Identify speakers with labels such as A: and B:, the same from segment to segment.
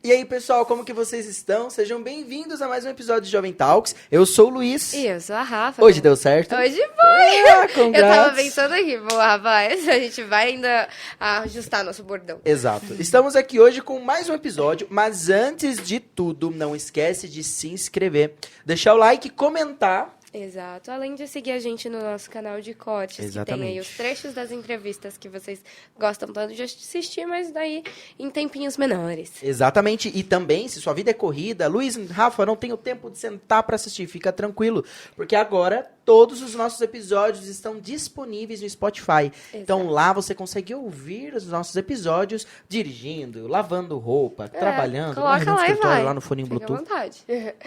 A: E aí, pessoal, como que vocês estão? Sejam bem-vindos a mais um episódio de Jovem Talks. Eu sou o Luiz.
B: E eu sou a Rafa.
A: Hoje deu certo?
B: Hoje foi!
A: Ah,
B: eu tava pensando aqui, bom, rapaz, a gente vai ainda ajustar nosso bordão.
A: Exato. Estamos aqui hoje com mais um episódio, mas antes de tudo, não esquece de se inscrever, deixar o like e comentar.
B: Exato. Além de seguir a gente no nosso canal de cortes,
A: Exatamente.
B: que tem aí os trechos das entrevistas que vocês gostam tanto de assistir, mas daí em tempinhos menores.
A: Exatamente. E também, se sua vida é corrida, Luiz, Rafa, eu não tenho tempo de sentar pra assistir, fica tranquilo, porque agora todos os nossos episódios estão disponíveis no Spotify.
B: Exato.
A: Então lá você consegue ouvir os nossos episódios dirigindo, lavando roupa, trabalhando,
B: coloca
A: no
B: lá e
A: escritório,
B: vai.
A: lá no fone
B: Fica à
A: Bluetooth.
B: vontade.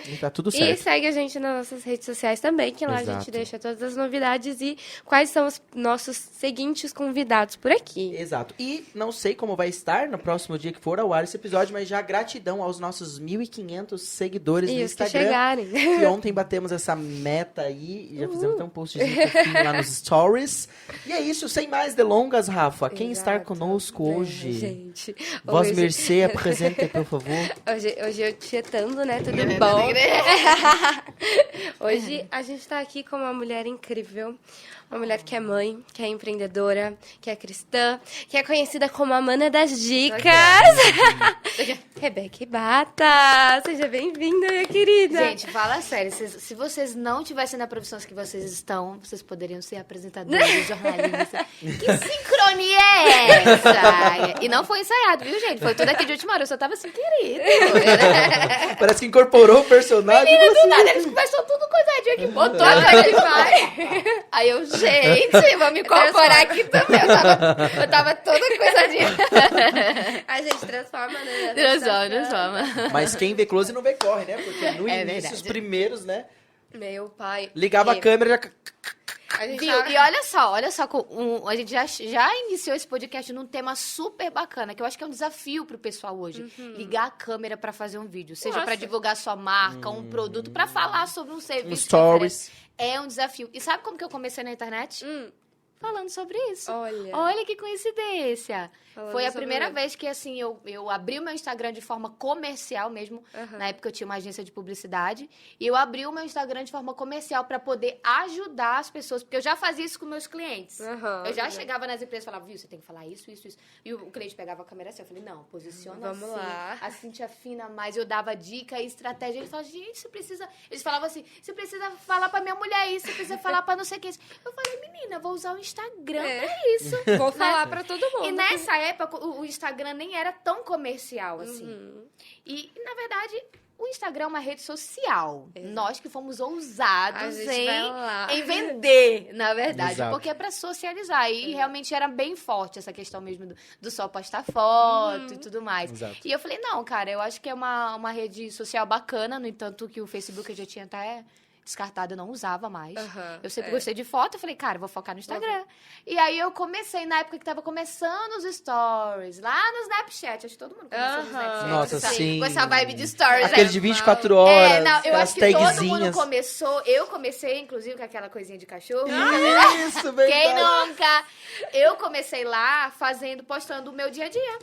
A: E tá tudo
B: E
A: certo.
B: segue a gente nas nossas redes sociais também, que lá a
A: Exato.
B: gente deixa todas as novidades e quais são os nossos seguintes convidados por aqui.
A: Exato. E não sei como vai estar no próximo dia que for ao ar esse episódio, mas já gratidão aos nossos 1.500 seguidores no
B: E os que
A: Instagram.
B: chegarem.
A: Que ontem batemos essa meta aí, e já fizemos até um postzinho fofinho lá nos stories. E é isso, sem mais delongas, Rafa. Quem está
B: Exato.
A: conosco hoje?
B: Gente,
A: Voz
B: hoje-
A: Mercê, apresente, por favor.
B: Hoje eu tietando, né? Tudo bom? Hoje a gente tá aqui com uma mulher incrível. Uma mulher que é mãe, que é empreendedora, que é cristã, que é conhecida como a Mana das Dicas. Rebeca Bata, seja bem-vinda, minha querida.
C: Gente, fala sério. Se vocês não tivessem na profissão que vocês estão, vocês poderiam ser apresentadores, jornalistas. Que sincronia é essa? E não foi ensaiado, viu, gente? Foi tudo aqui de última hora. Eu só tava assim, querido.
A: Parece que incorporou o personagem.
C: Menina,
A: você-
C: do nada, eles começam tudo coisadinho aqui. Botou a cara de vai. Aí eu, gente, vou me incorporar aqui também. Eu tava toda coisadinha.
B: A gente transforma, né?
C: Transforma.
A: Mas quem vê close não vê corre, né? Porque no
C: É
A: início,
C: verdade.
A: os primeiros, né?
B: Meu pai.
A: Ligava a
B: E
A: câmera já...
B: a gente
C: Viu?
B: tava-
C: E olha só, a gente já iniciou esse podcast num tema super bacana, que eu acho que é um desafio pro pessoal hoje. Ligar a câmera pra fazer um vídeo, seja
B: Nossa.
C: pra divulgar sua marca, um produto, pra falar sobre um serviço.
A: Um
C: que
A: stories.
C: oferece. É um desafio. E sabe como que eu comecei na internet? Falando sobre isso.
B: Olha.
C: Olha que coincidência.
B: Falando
C: Foi a
B: sobre
C: primeira
B: isso.
C: vez que, assim, eu abri o meu Instagram de forma comercial mesmo. Na época eu tinha uma agência de publicidade. E eu abri o meu Instagram de forma comercial para poder ajudar as pessoas. Porque eu já fazia isso com meus clientes.
B: Aham,
C: Eu já
B: né?
C: chegava nas empresas e falava, viu, você tem que falar isso. E o cliente pegava a câmera assim. Eu falei, não, posiciona
B: Vamos
C: assim.
B: lá.
C: Assim te afina mais. Eu dava dica e estratégia. Ele falava, gente, você precisa... Eles falavam assim, você precisa falar pra minha mulher isso. Você precisa falar pra não sei o que. Eu falei, menina, eu vou usar o Instagram pra isso.
B: Vou falar pra todo mundo.
C: E nessa época, o Instagram nem era tão comercial, assim. E, na verdade, o Instagram é uma rede social. Nós que fomos
B: A
C: ousados
B: gente vai lá.
C: em vender, na verdade.
A: Exato.
C: Porque é pra socializar. E realmente era bem forte essa questão mesmo do só postar foto e tudo mais.
A: Exato.
C: E eu falei, não, cara, eu acho que é uma rede social bacana. No entanto, que o Facebook eu já tinha até... descartada, eu não usava mais.
B: Aham,
C: Eu sempre gostei de foto, eu falei, cara, eu vou focar no Instagram. E aí eu comecei, na época que tava começando os stories, lá no Snapchat, acho que todo mundo começou no Snapchat.
A: Nossa,
C: essa-
A: sim.
C: Com essa vibe de stories.
A: Aquele de 24 horas,
C: É, não, eu
A: aquelas
C: acho que todo mundo
A: tagzinhas.
C: começou, eu comecei, inclusive, com aquela coisinha de cachorro.
A: Isso, verdade.
C: Quem nunca? Eu comecei lá postando o meu dia a dia.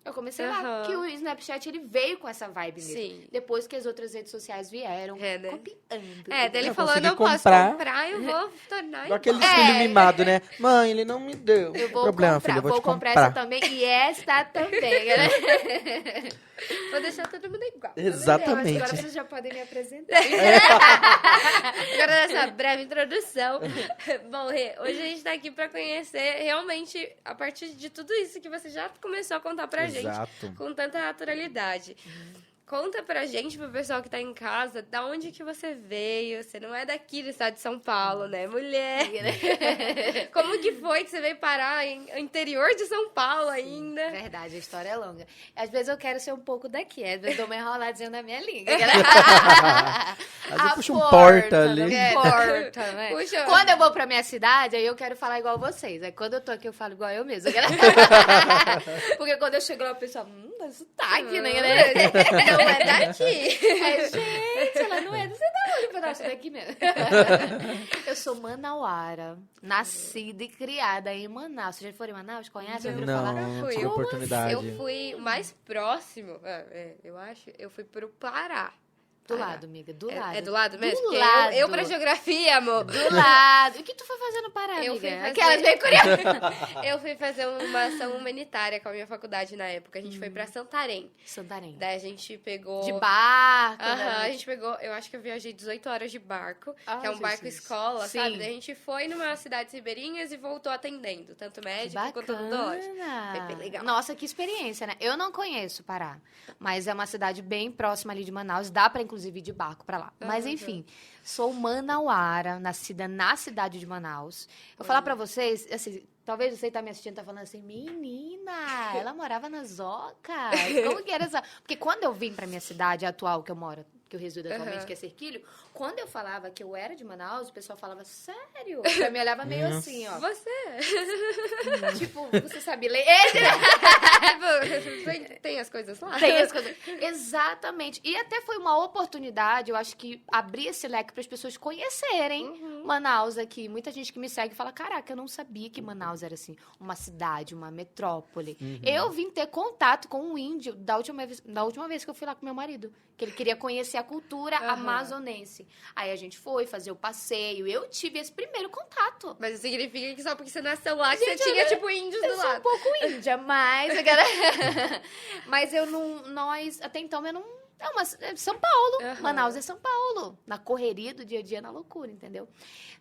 C: Eu comecei lá,
B: Aham.
C: que o Snapchat, ele veio com essa vibe mesmo.
B: Sim.
C: Depois que as outras redes sociais vieram,
B: É, né?
C: copiando.
B: É, daí ele
A: Eu
B: falou,
A: consegui
B: não posso
A: comprar.
B: comprar, eu vou tornar
A: Igual aquele
B: igual.
A: filho mimado, né? Mãe, ele não me deu.
C: Eu vou
A: Problema,
C: comprar,
A: filho, eu vou te
C: comprar
A: comprar.
C: essa também e essa também, né?
B: Vou deixar todo mundo igual.
A: Exatamente.
C: Agora vocês já podem me apresentar.
B: Agora nessa breve introdução. Bom, Rê, hoje a gente tá aqui pra conhecer realmente a partir de tudo isso que você já começou a contar pra gente.
A: Exato.
B: Com tanta naturalidade. Conta pra gente, pro pessoal que tá em casa, da onde que você veio. Você não é daqui do estado de São Paulo, né? Mulher. Como que foi que você veio parar no interior de São Paulo ainda?
C: Verdade, a história é longa. Às vezes eu quero ser um pouco daqui, às vezes eu dou uma enroladinha na minha língua.
A: Às vezes puxa um porta ali.
C: né? Porta, né?
B: Puxa.
C: Quando eu vou pra minha cidade, aí eu quero falar igual vocês. Aí quando eu tô aqui, eu falo igual eu mesma. Porque quando eu chego lá, o pessoal, dá sotaque, né?
B: Não é daqui.
C: Aí, gente, ela não é do você da onde pra nós daqui mesmo. sou manauara, nascida e criada em Manaus. Vocês já foram em Manaus? Conhece? Já ouviram
A: Não,
C: falar?
A: não
B: Fui.
A: tive
B: Eu
A: oportunidade.
B: Eu fui o mais próximo, eu acho, eu fui pro Pará.
C: Do lado, amiga, do lado.
B: É do lado mesmo?
C: Do
B: Porque
C: lado.
B: eu pra geografia, amor.
C: Do lado. O que tu foi fazer no Pará,
B: Eu
C: amiga?
B: fui fazer-
C: Aquelas bem curiosas.
B: Eu fui fazer uma ação humanitária com a minha faculdade na época. A gente foi pra Santarém.
C: Santarém.
B: Daí a gente pegou...
C: De barco.
B: Aham,
C: né?
B: a gente pegou, eu acho que eu viajei 18 horas de barco,
C: Ai,
B: que é um barco
C: Jesus.
B: escola,
C: Sim.
B: sabe? Daí a gente foi numa cidades ribeirinhas e voltou atendendo, tanto médico quanto odontológico. Foi bem legal.
C: Nossa, que experiência, né? Eu não conheço Pará, mas é uma cidade bem próxima ali de Manaus. Dá pra, inclusive, ir de barco pra lá. Mas,
B: Uhum.
C: enfim, sou manauara, nascida na cidade de Manaus. Vou falar pra vocês, assim, talvez você que tá me assistindo tá falando assim, menina, ela morava nas Ocas. Como que era essa... Porque quando eu vim pra minha cidade atual, que eu moro, que eu resido atualmente,
B: Uhum.
C: que é Serquilho, quando eu falava que eu era de Manaus, o pessoal falava, sério? Eu me olhava meio
A: Nossa.
C: assim, ó.
B: Você?
C: Tipo, você sabe ler?
B: Tem as coisas lá?
C: Tem as coisas. Exatamente. E até foi uma oportunidade, eu acho que abrir esse leque para as pessoas conhecerem Manaus aqui. Muita gente que me segue fala, caraca, eu não sabia que Manaus era assim, uma cidade, uma metrópole. Eu vim ter contato com um índio da última vez que eu fui lá com meu marido, que ele queria conhecer a cultura
B: Aham.
C: amazonense. Aí a gente foi fazer o passeio, eu tive esse primeiro contato.
B: Mas significa que só porque você nasceu lá que você tinha, tipo, índios
C: Eu
B: do
C: sou um
B: lado.
C: pouco índia, mas... mas eu não... Nós, até então, eu não... É São Paulo.
B: Aham.
C: Manaus é São Paulo. Na correria do dia a dia, na loucura, entendeu?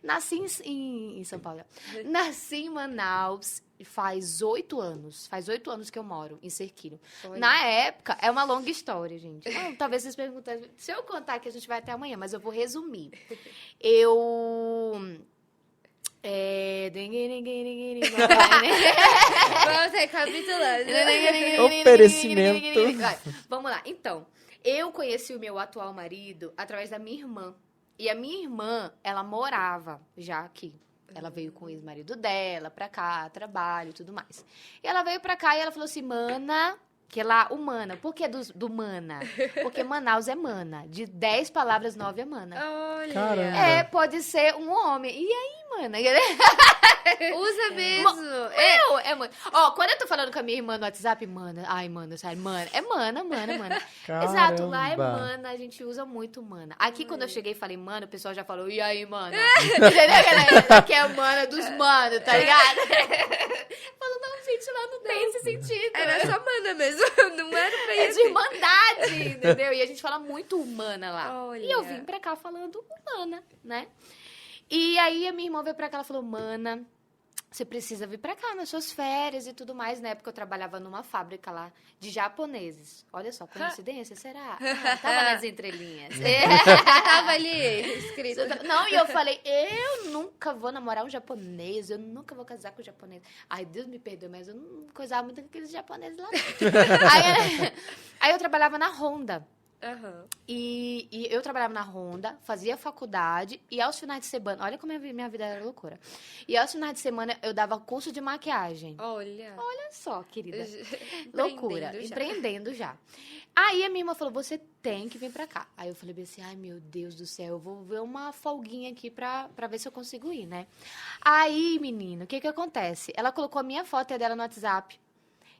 C: Nasci em São Paulo. Nasci em Manaus faz 8 anos. Faz 8 anos que eu moro em Serquilho.
B: Olha.
C: Na época, é uma longa história, gente. Talvez vocês perguntem... Se eu contar que a gente vai até amanhã, mas eu vou resumir. Eu...
B: Vamos recapitulando.
A: Oferecimento.
C: Vai, vamos lá. Então, eu conheci o meu atual marido através da minha irmã. E a minha irmã, ela morava já aqui. Ela veio com o ex-marido dela pra cá, trabalho e tudo mais. E ela veio pra cá e ela falou assim, mana... Que lá, o mana. Por que do mana? Porque Manaus é mana. De 10 palavras, 9 é mana.
B: Olha.
A: Caramba.
C: É, pode ser um homem. E aí, mana?
B: Usa mesmo.
C: Mana. Ó, quando eu tô falando com a minha irmã no WhatsApp, mana. Ai, mana, sério, mana. É mana. Exato, lá é
A: Caramba.
C: mana. A gente usa muito mana. Aqui, quando eu cheguei e falei mana, o pessoal já falou, e aí, mana? Entendeu, galera? Que é a mana dos manos, tá ligado? Falou, não, gente, lá não tem esse sentido.
B: Era só mana mesmo. Não era pra
C: É
B: isso.
C: de irmandade, entendeu? E a gente fala muito humana lá.
B: Olha.
C: E eu vim pra cá falando humana, né? E aí a minha irmã veio pra cá, ela falou, mana, você precisa vir pra cá nas suas férias e tudo mais. Na época eu trabalhava numa fábrica lá de japoneses. Olha só, coincidência, será? Ah, tava nas entrelinhas.
B: Tava ali escrito.
C: Não, e eu falei, eu nunca vou namorar um japonês, eu nunca vou casar com um japonês. Ai, Deus me perdoe, mas eu não coisava muito com aqueles japoneses lá. Aí eu trabalhava na Honda.
B: Aham.
C: E eu trabalhava na Honda, fazia faculdade e aos finais de semana... Olha como minha vida era loucura. E aos finais de semana eu dava curso de maquiagem.
B: Olha.
C: Olha só, querida.
B: Loucura.
C: Loucura. Empreendendo já. Aí a minha irmã falou, você tem que vir pra cá. Aí eu falei bem assim, ai meu Deus do céu, eu vou ver uma folguinha aqui pra ver se eu consigo ir, né? Aí, menino, o que que acontece? Ela colocou a minha foto e a dela no WhatsApp.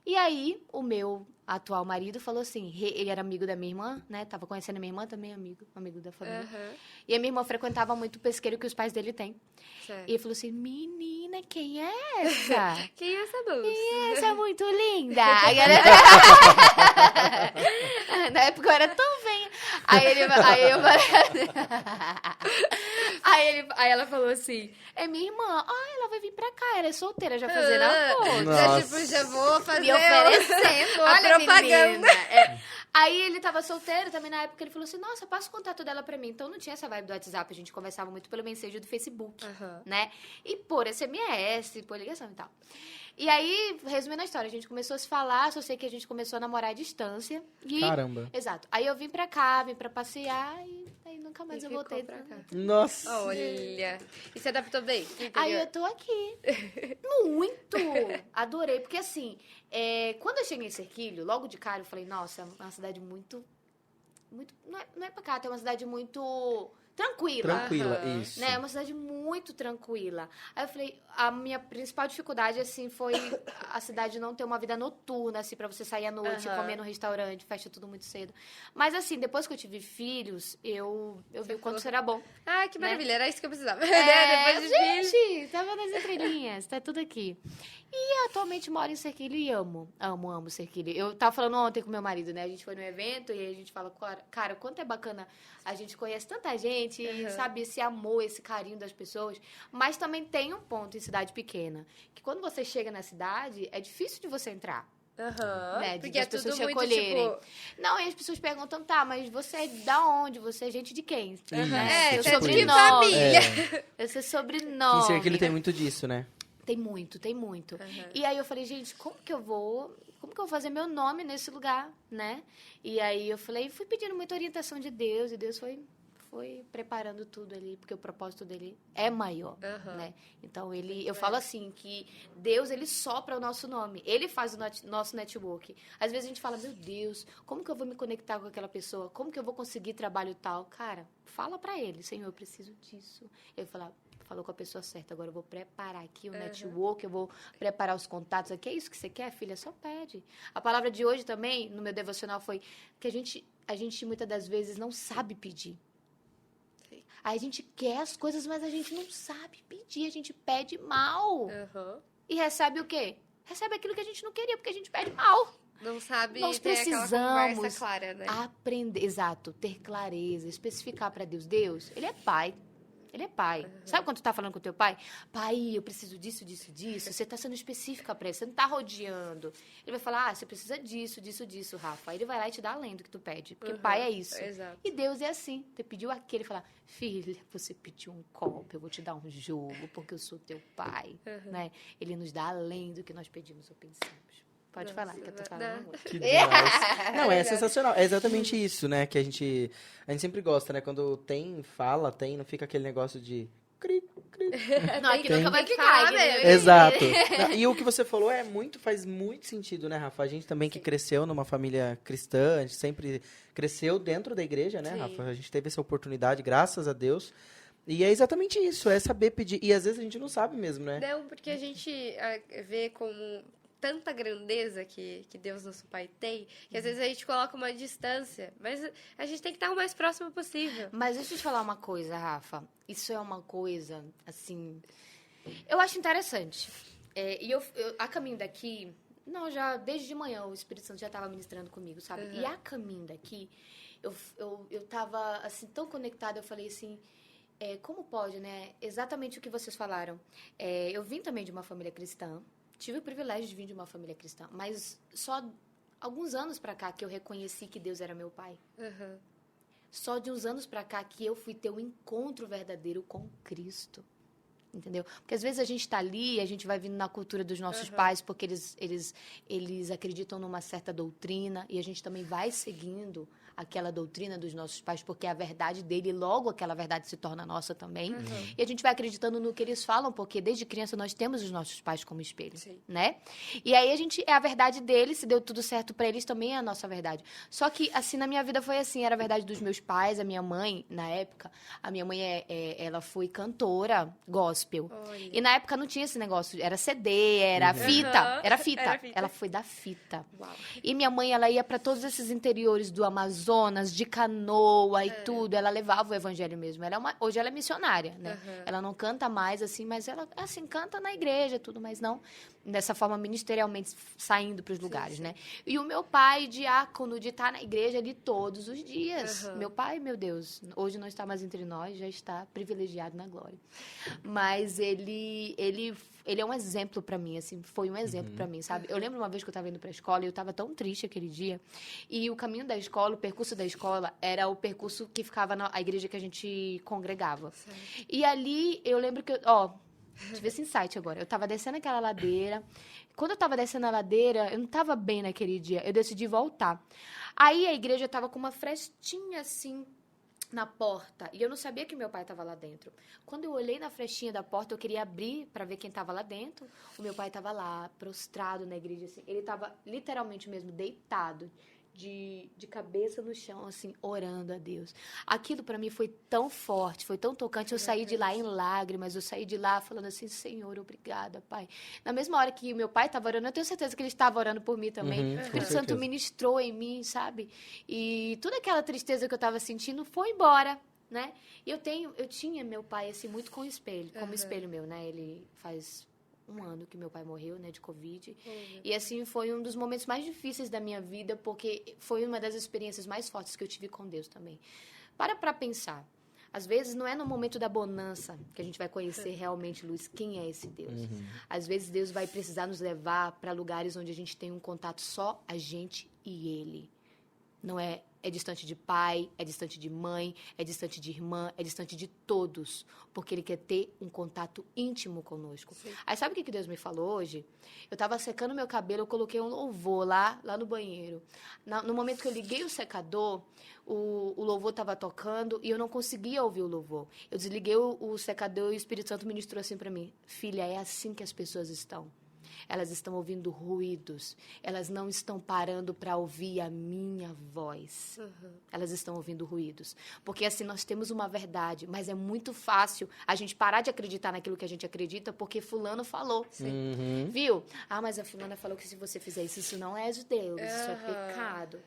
C: E aí, o meu atual marido falou assim, ele era amigo da minha irmã, né? Tava conhecendo a minha irmã também, amigo da família.
B: Aham.
C: E a minha irmã frequentava muito o pesqueiro que os pais dele têm.
B: Certo.
C: E ele falou assim, menina, quem é essa?
B: Quem é essa bolsa?
C: Essa é muito linda. Aí ela... Na época eu era tão bem. Aí ela falou assim, é minha irmã. Ah, ela vai vir pra cá, ela é solteira, já fazendo acordo.
A: Nossa.
B: Já vou fazer
C: Me oferecendo,
B: a
C: olha,
B: propaganda.
C: menina. É. Aí ele tava solteiro também na época, ele falou assim, nossa, passa o contato dela pra mim. Então não tinha essa vibe do WhatsApp, a gente conversava muito pelo Messenger do Facebook,
B: Aham.
C: né? E por SMS, por ligação e tal. E aí, resumindo a história, a gente começou a se falar, só sei que a gente começou a namorar à distância. E...
A: Caramba.
C: Exato. Aí eu vim pra cá, vim pra passear e aí nunca mais
B: E
C: eu
B: ficou
C: voltei
B: pra cá.
A: Nossa.
B: Olha. E se adaptou bem?
C: Aí eu tô aqui. Muito! Adorei, porque assim, quando eu cheguei em Serquilho, logo de cara eu falei, nossa, é uma cidade muito... não é pacata, é uma cidade muito tranquila.
A: Tranquila,
B: Aham.
A: isso.
C: Né? É uma cidade muito tranquila. Aí eu falei, a minha principal dificuldade, assim, foi a cidade não ter uma vida noturna, assim, pra você sair à noite,
B: Aham.
C: comer no restaurante, fecha tudo muito cedo. Mas, assim, depois que eu tive filhos, eu vi o quanto isso era bom.
B: Ah, que
C: Né?
B: maravilha. Era isso que eu precisava.
C: É,
B: Depois de filho.
C: gente, tava nas entrelinhas, tá tudo aqui. E atualmente moro em Serquilho e amo Serquilho. Eu tava falando ontem com meu marido, né? A gente foi num evento e aí a gente fala, cara, o quanto é bacana. A gente conhece tanta gente, e sabe, esse amor, esse carinho das pessoas. Mas também tem um ponto em cidade pequena, que quando você chega na cidade, é difícil de você entrar.
B: Aham.
C: Né,
B: Porque é
C: das pessoas
B: tudo
C: te
B: muito,
C: acolherem.
B: tipo...
C: Não, e as pessoas perguntam, tá, mas você é da onde? Você é gente de quem?
B: É,
C: Eu
B: você é
C: sou
B: de
C: sobrenome.
B: família.
C: Eu sou
A: Que em
C: sobrenome.
A: Serquilho tem muito disso, né?
C: Tem muito, tem muito.
B: Aham.
C: E aí eu falei, gente, como que eu vou fazer meu nome nesse lugar, né? E aí eu falei, fui pedindo muita orientação de Deus, e Deus foi preparando tudo ali, porque o propósito dele é maior,
B: Aham.
C: né? Então, eu falo assim, que Deus, ele sopra o nosso nome, ele faz o nosso network. Às vezes a gente fala, meu Deus, como que eu vou me conectar com aquela pessoa? Como que eu vou conseguir trabalho tal? Cara, fala pra ele, Senhor, eu preciso disso. Ele falou com a pessoa certa, agora eu vou preparar aqui o network, eu vou preparar os contatos aqui. É isso que você quer, filha? Só pede. A palavra de hoje também, no meu devocional, foi que a gente muitas das vezes não sabe pedir. Aí a gente quer as coisas, mas a gente não sabe pedir, a gente pede mal.
B: Aham.
C: E recebe o quê? Recebe aquilo que a gente não queria, porque a gente pede mal.
B: Não sabe
C: Nós
B: ter aquela
C: precisamos
B: conversa clara, né?
C: aprender, exato, ter clareza, especificar para Deus. Deus, ele é pai. Ele é pai. Sabe quando tu tá falando com o teu pai? Pai, eu preciso disso, disso, disso. Você tá sendo específica pra ele, você não tá rodeando. Ele vai falar, você precisa disso, disso, disso, Rafa. Aí ele vai lá e te dá além do que tu pede. Porque pai é isso.
B: Exato.
C: E Deus é assim. Você pediu aquele, ele fala, filha, você pediu um copo, eu vou te dar um jogo, porque eu sou teu pai. Né? Ele nos dá além do que nós pedimos ou pensamos. Pode falar, que eu tô falando muito.
A: Que demais. Não, é sensacional. É exatamente isso, né? Que a gente sempre gosta, né? Quando não fica aquele negócio de... Cri, cri.
C: Não, aqui
A: Tem.
C: nunca vai
B: Tem que
C: ficar.
B: falar
C: aqui
B: mesmo.
C: nunca-
A: Exato. E o que você falou faz muito sentido, né, Rafa? A gente também que cresceu numa família cristã, a gente sempre cresceu dentro da igreja, né,
B: Sim.
A: Rafa? A gente teve essa oportunidade, graças a Deus. E é exatamente isso, é saber pedir. E às vezes a gente não sabe mesmo, né?
B: Não, porque a gente vê como tanta grandeza que Deus, nosso Pai, tem, que às vezes a gente coloca uma distância, mas a gente tem que estar o mais próximo possível.
C: Mas deixa eu te falar uma coisa, Rafa. Isso é uma coisa, assim... Eu acho interessante. E a caminho daqui... Não, já desde de manhã o Espírito Santo já estava ministrando comigo, sabe? E a caminho daqui, eu tava, assim, tão conectada, eu falei assim... como pode, né? Exatamente o que vocês falaram. Eu vim também de uma família cristã. Tive o privilégio de vir de uma família cristã. Mas só alguns anos pra cá que eu reconheci que Deus era meu pai.
B: Uhum.
C: Só de uns anos pra cá que eu fui ter um encontro verdadeiro com Cristo. Entendeu? Porque às vezes a gente tá ali, a gente vai vindo na cultura dos nossos pais, porque eles acreditam numa certa doutrina, e a gente também vai seguindo aquela doutrina dos nossos pais, porque é a verdade dele, e logo aquela verdade se torna nossa também. E a gente vai acreditando no que eles falam, porque desde criança nós temos os nossos pais como espelho,
B: Sim.
C: né? E aí é a verdade deles, se deu tudo certo pra eles, também é a nossa verdade. Só que, assim, na minha vida foi assim, era a verdade dos meus pais, a minha mãe, na época, a minha mãe, ela foi cantora gospel.
B: Olha.
C: E na época não tinha esse negócio, era CD, era fita,
B: Aham.
C: era fita.
B: Era fita.
C: Ela foi da fita.
B: Uau.
C: E minha mãe, ela ia para todos esses interiores do Amazonas, de canoa e tudo. Ela levava o evangelho mesmo. Hoje ela é missionária, né? Ela não canta mais assim, mas ela, assim, canta na igreja, tudo, mas não dessa forma ministerialmente saindo para os lugares, né? E o meu pai, diácono, de estar na igreja ali todos os dias. Meu pai, meu Deus, hoje não está mais entre nós, já está privilegiado na glória. Mas ele é um exemplo para mim, assim, foi um exemplo para mim, sabe? Eu lembro uma vez que eu estava indo para a escola e eu estava tão triste aquele dia, e o caminho da escola, o percurso da escola, era o percurso que ficava na igreja que a gente congregava. Certo. E ali, eu lembro que, tive esse insight agora. Eu tava descendo aquela ladeira. Quando eu tava descendo a ladeira, eu não tava bem naquele dia. Eu decidi voltar. Aí a igreja tava com uma frestinha assim na porta. E eu não sabia que meu pai tava lá dentro. Quando eu olhei na frestinha da porta, eu queria abrir para ver quem tava lá dentro. O meu pai tava lá, prostrado na igreja assim. Ele tava literalmente mesmo deitado, de cabeça no chão, assim, orando a Deus. Aquilo para mim foi tão forte, foi tão tocante. Eu saí de lá em lágrimas, eu saí de lá falando assim, Senhor, obrigada, Pai. Na mesma hora que meu pai estava orando, eu tenho certeza que ele estava orando por mim também. O Espírito Santo ministrou em mim, sabe? E toda aquela tristeza que eu estava sentindo foi embora, né? E eu tinha meu pai, assim, muito com espelho, como espelho meu, né? Ele faz 1 ano que meu pai morreu, né, de Covid. E, assim, foi um dos momentos mais difíceis da minha vida, porque foi uma das experiências mais fortes que eu tive com Deus também. Para pensar. Às vezes, não é no momento da bonança que a gente vai conhecer realmente, Luiz, quem é esse Deus. Às vezes, Deus vai precisar nos levar para lugares onde a gente tem um contato só a gente e Ele. Não é distante de pai, é distante de mãe, é distante de irmã, é distante de todos, porque Ele quer ter um contato íntimo conosco. Sim. Aí sabe o que Deus me falou hoje? Eu estava secando meu cabelo, eu coloquei um louvor lá no banheiro. No momento que eu liguei o secador, o louvor estava tocando e eu não conseguia ouvir o louvor. Eu desliguei o secador e o Espírito Santo ministrou assim para mim, filha, é assim que as pessoas estão. Elas estão ouvindo ruídos. Elas não estão parando para ouvir a minha voz. Elas estão ouvindo ruídos. Porque assim, nós temos uma verdade, mas é muito fácil a gente parar de acreditar naquilo que a gente acredita porque fulano falou. Viu? Ah, mas a fulana falou que se você fizer isso, isso não é de Deus. Isso é pecado.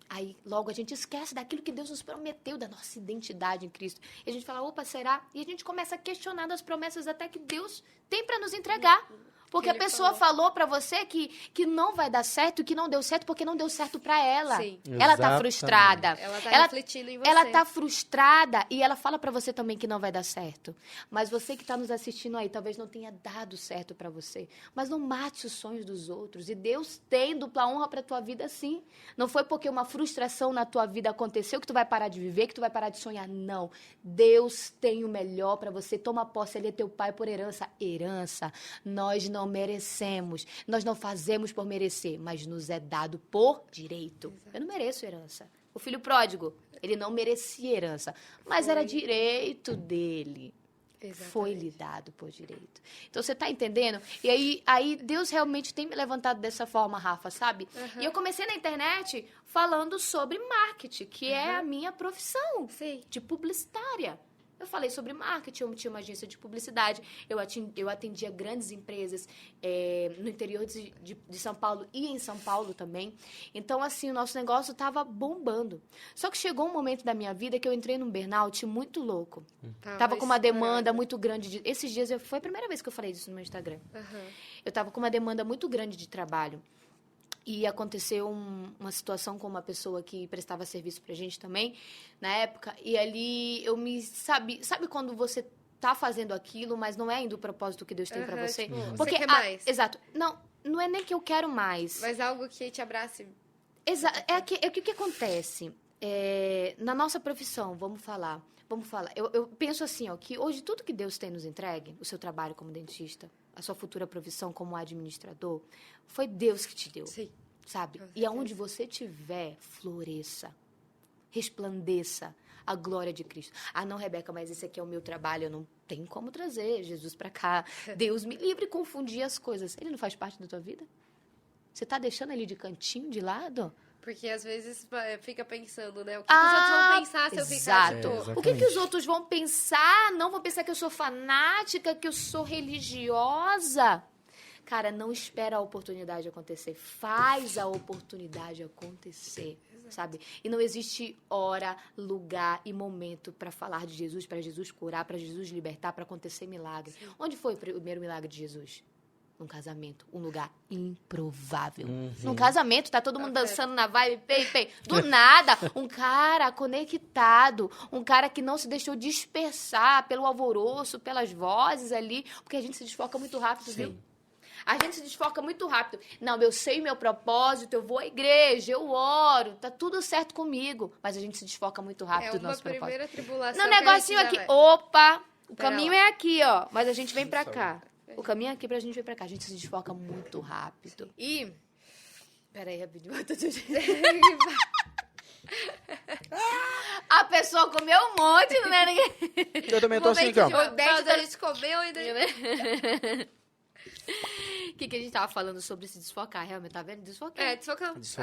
C: Aí, logo, a gente esquece daquilo que Deus nos prometeu, da nossa identidade em Cristo. E a gente fala, opa, será? E a gente começa a questionar as promessas até que Deus tem para nos entregar. Porque a pessoa falou pra você que não vai dar certo, que não deu certo porque não deu certo pra ela.
B: Sim.
C: Ela tá frustrada.
B: Ela tá refletindo em você.
C: Ela tá frustrada e ela fala pra você também que não vai dar certo. Mas você que tá nos assistindo aí, talvez não tenha dado certo pra você. Mas não mate os sonhos dos outros. E Deus tem dupla honra pra tua vida, sim. Não foi porque uma frustração na tua vida aconteceu que tu vai parar de viver, que tu vai parar de sonhar. Não. Deus tem o melhor pra você. Toma posse, Ele é teu pai por herança. Herança. Nós não merecemos. Nós não fazemos por merecer, mas nos é dado por direito. Exato. Eu não mereço herança. O filho pródigo, ele não merecia herança, mas era direito dele. Exatamente. Foi lhe dado por direito. Então, você tá entendendo? E aí Deus realmente tem me levantado dessa forma, Rafa, sabe? E eu comecei na internet falando sobre marketing, que é a minha profissão de publicitária. Eu falei sobre marketing, eu tinha uma agência de publicidade, eu atendia grandes empresas no interior de São Paulo e em São Paulo também. Então, assim, o nosso negócio estava bombando. Só que chegou um momento da minha vida que eu entrei num burnout muito louco. Tava com uma demanda muito grande. Esses dias, foi a primeira vez que eu falei disso no meu Instagram. Eu tava com uma demanda muito grande de trabalho. E aconteceu uma situação com uma pessoa que prestava serviço pra gente também, na época. E ali eu me... Sabe quando você tá fazendo aquilo, mas não é ainda o propósito que Deus tem pra você?
B: Tipo,
C: porque
B: você quer mais.
C: Exato. Não é nem que eu quero mais.
B: Mas algo que te abrace.
C: Exato. O que acontece? Na nossa profissão, vamos falar. Eu penso assim, ó, que hoje tudo que Deus tem nos entregue, o seu trabalho como dentista, a sua futura profissão como administrador, foi Deus que te deu.
B: Sim.
C: Sabe? E aonde você estiver, floresça, resplandeça a glória de Cristo. Ah, não, Rebeca, mas esse aqui é o meu trabalho, eu não tenho como trazer Jesus pra cá. Deus me livre de confundir as coisas. Ele não faz parte da tua vida? Você tá deixando ele de cantinho, de lado?
B: Porque às vezes fica pensando, né? O que os outros vão pensar se eu ficar, tipo...
C: O que os outros vão pensar? Não vão pensar que eu sou fanática, que eu sou religiosa. Cara, não espera a oportunidade acontecer. Faz a oportunidade acontecer, sabe? E não existe hora, lugar e momento para falar de Jesus, para Jesus curar, para Jesus libertar, para acontecer milagre. Sim. Onde foi o primeiro milagre de Jesus? Num casamento, um lugar improvável. Num casamento, tá todo mundo dançando na vibe, do nada, um cara conectado, um cara que não se deixou dispersar pelo alvoroço, pelas vozes ali, porque a gente se desfoca muito rápido, viu? A gente se desfoca muito rápido. Não, eu sei meu propósito, eu vou à igreja, eu oro, tá tudo certo comigo. Mas a gente se desfoca muito rápido do nosso propósito.
B: É uma primeira tribulação.
C: Não, negocinho aqui, opa, o caminho é aqui, ó, mas a gente vem pra cá. O caminho é aqui pra gente vir pra cá. A gente se desfoca muito rápido.
B: E...
C: Peraí, rapidinho. A pessoa comeu um monte, não é ninguém?
A: Eu também tô assim, então.
B: O dente da gente comeu ainda...
C: O que a gente tava falando sobre se desfocar, realmente, tá vendo? Desfocar.
A: Desfocamos.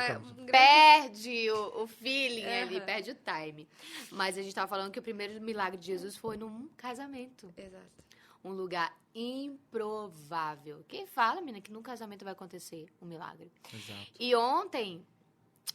C: Perde o feeling ali,
B: Aham.
C: perde o time. Mas a gente tava falando que o primeiro milagre de Jesus foi num casamento.
B: Exato.
C: Um lugar improvável. Quem fala, menina, que num casamento vai acontecer um milagre?
A: Exato.
C: E ontem,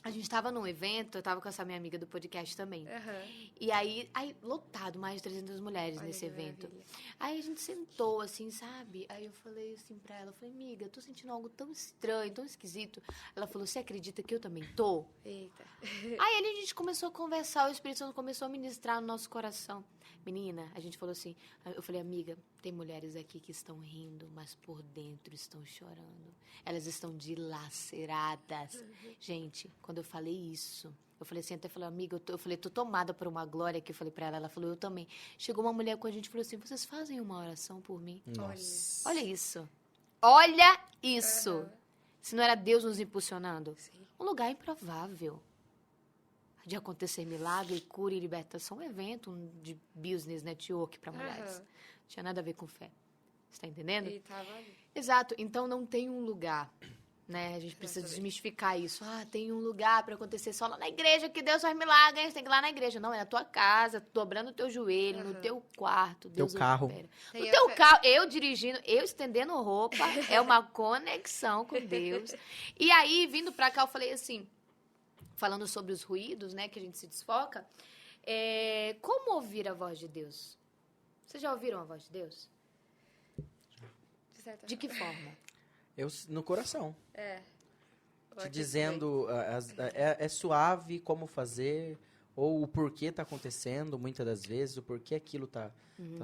C: a gente tava num evento, eu tava com essa minha amiga do podcast também.
B: Aham.
C: E aí, lotado, mais de 300 mulheres
B: Olha
C: nesse
B: que
C: evento.
B: maravilha.
C: Aí a gente sentou, assim, sabe? Aí eu falei assim pra ela, eu falei, amiga, eu tô sentindo algo tão estranho, tão esquisito. Ela falou, você acredita que eu também tô?
B: Eita.
C: Aí ali a gente começou a conversar, o Espírito Santo começou a ministrar no nosso coração. Menina, a gente falou assim, eu falei, amiga, tem mulheres aqui que estão rindo, mas por dentro estão chorando. Elas estão dilaceradas. Gente, quando eu falei isso, eu falei assim, até falei, amiga, eu falei, tô tomada por uma glória que eu falei pra ela. Ela falou, eu também. Chegou uma mulher com a gente e falou assim, vocês fazem uma oração por mim?
A: Nossa.
C: Olha isso. Olha isso.
B: Aham.
C: Se não era Deus nos impulsionando.
B: Sim.
C: Um lugar improvável de acontecer milagre, cura e libertação. Um evento de business network para mulheres.
B: Aham.
C: Não tinha nada a ver com fé. Você tá entendendo?
B: E tava ali.
C: Exato. Então não tem um lugar, né? A gente precisa
B: Exatamente.
C: desmistificar isso. Ah, tem um lugar para acontecer só lá na igreja que Deus faz milagre. A gente tem que ir lá na igreja. Não, é na tua casa, dobrando o teu joelho, no
B: Aham.
C: teu quarto. Deus
A: carro.
C: opera.
B: Tem
C: No
B: a
C: teu
B: fé-
C: carro, eu dirigindo, eu estendendo roupa, é uma conexão com Deus. E aí, vindo pra cá, eu falei assim, falando sobre os ruídos, né, que a gente se desfoca, como ouvir a voz de Deus? Vocês já ouviram a voz de Deus?
B: De certa
C: De que forma?
A: No coração.
B: É.
A: Te dizendo, é suave como fazer, ou o porquê tá acontecendo, muitas das vezes, o porquê aquilo tá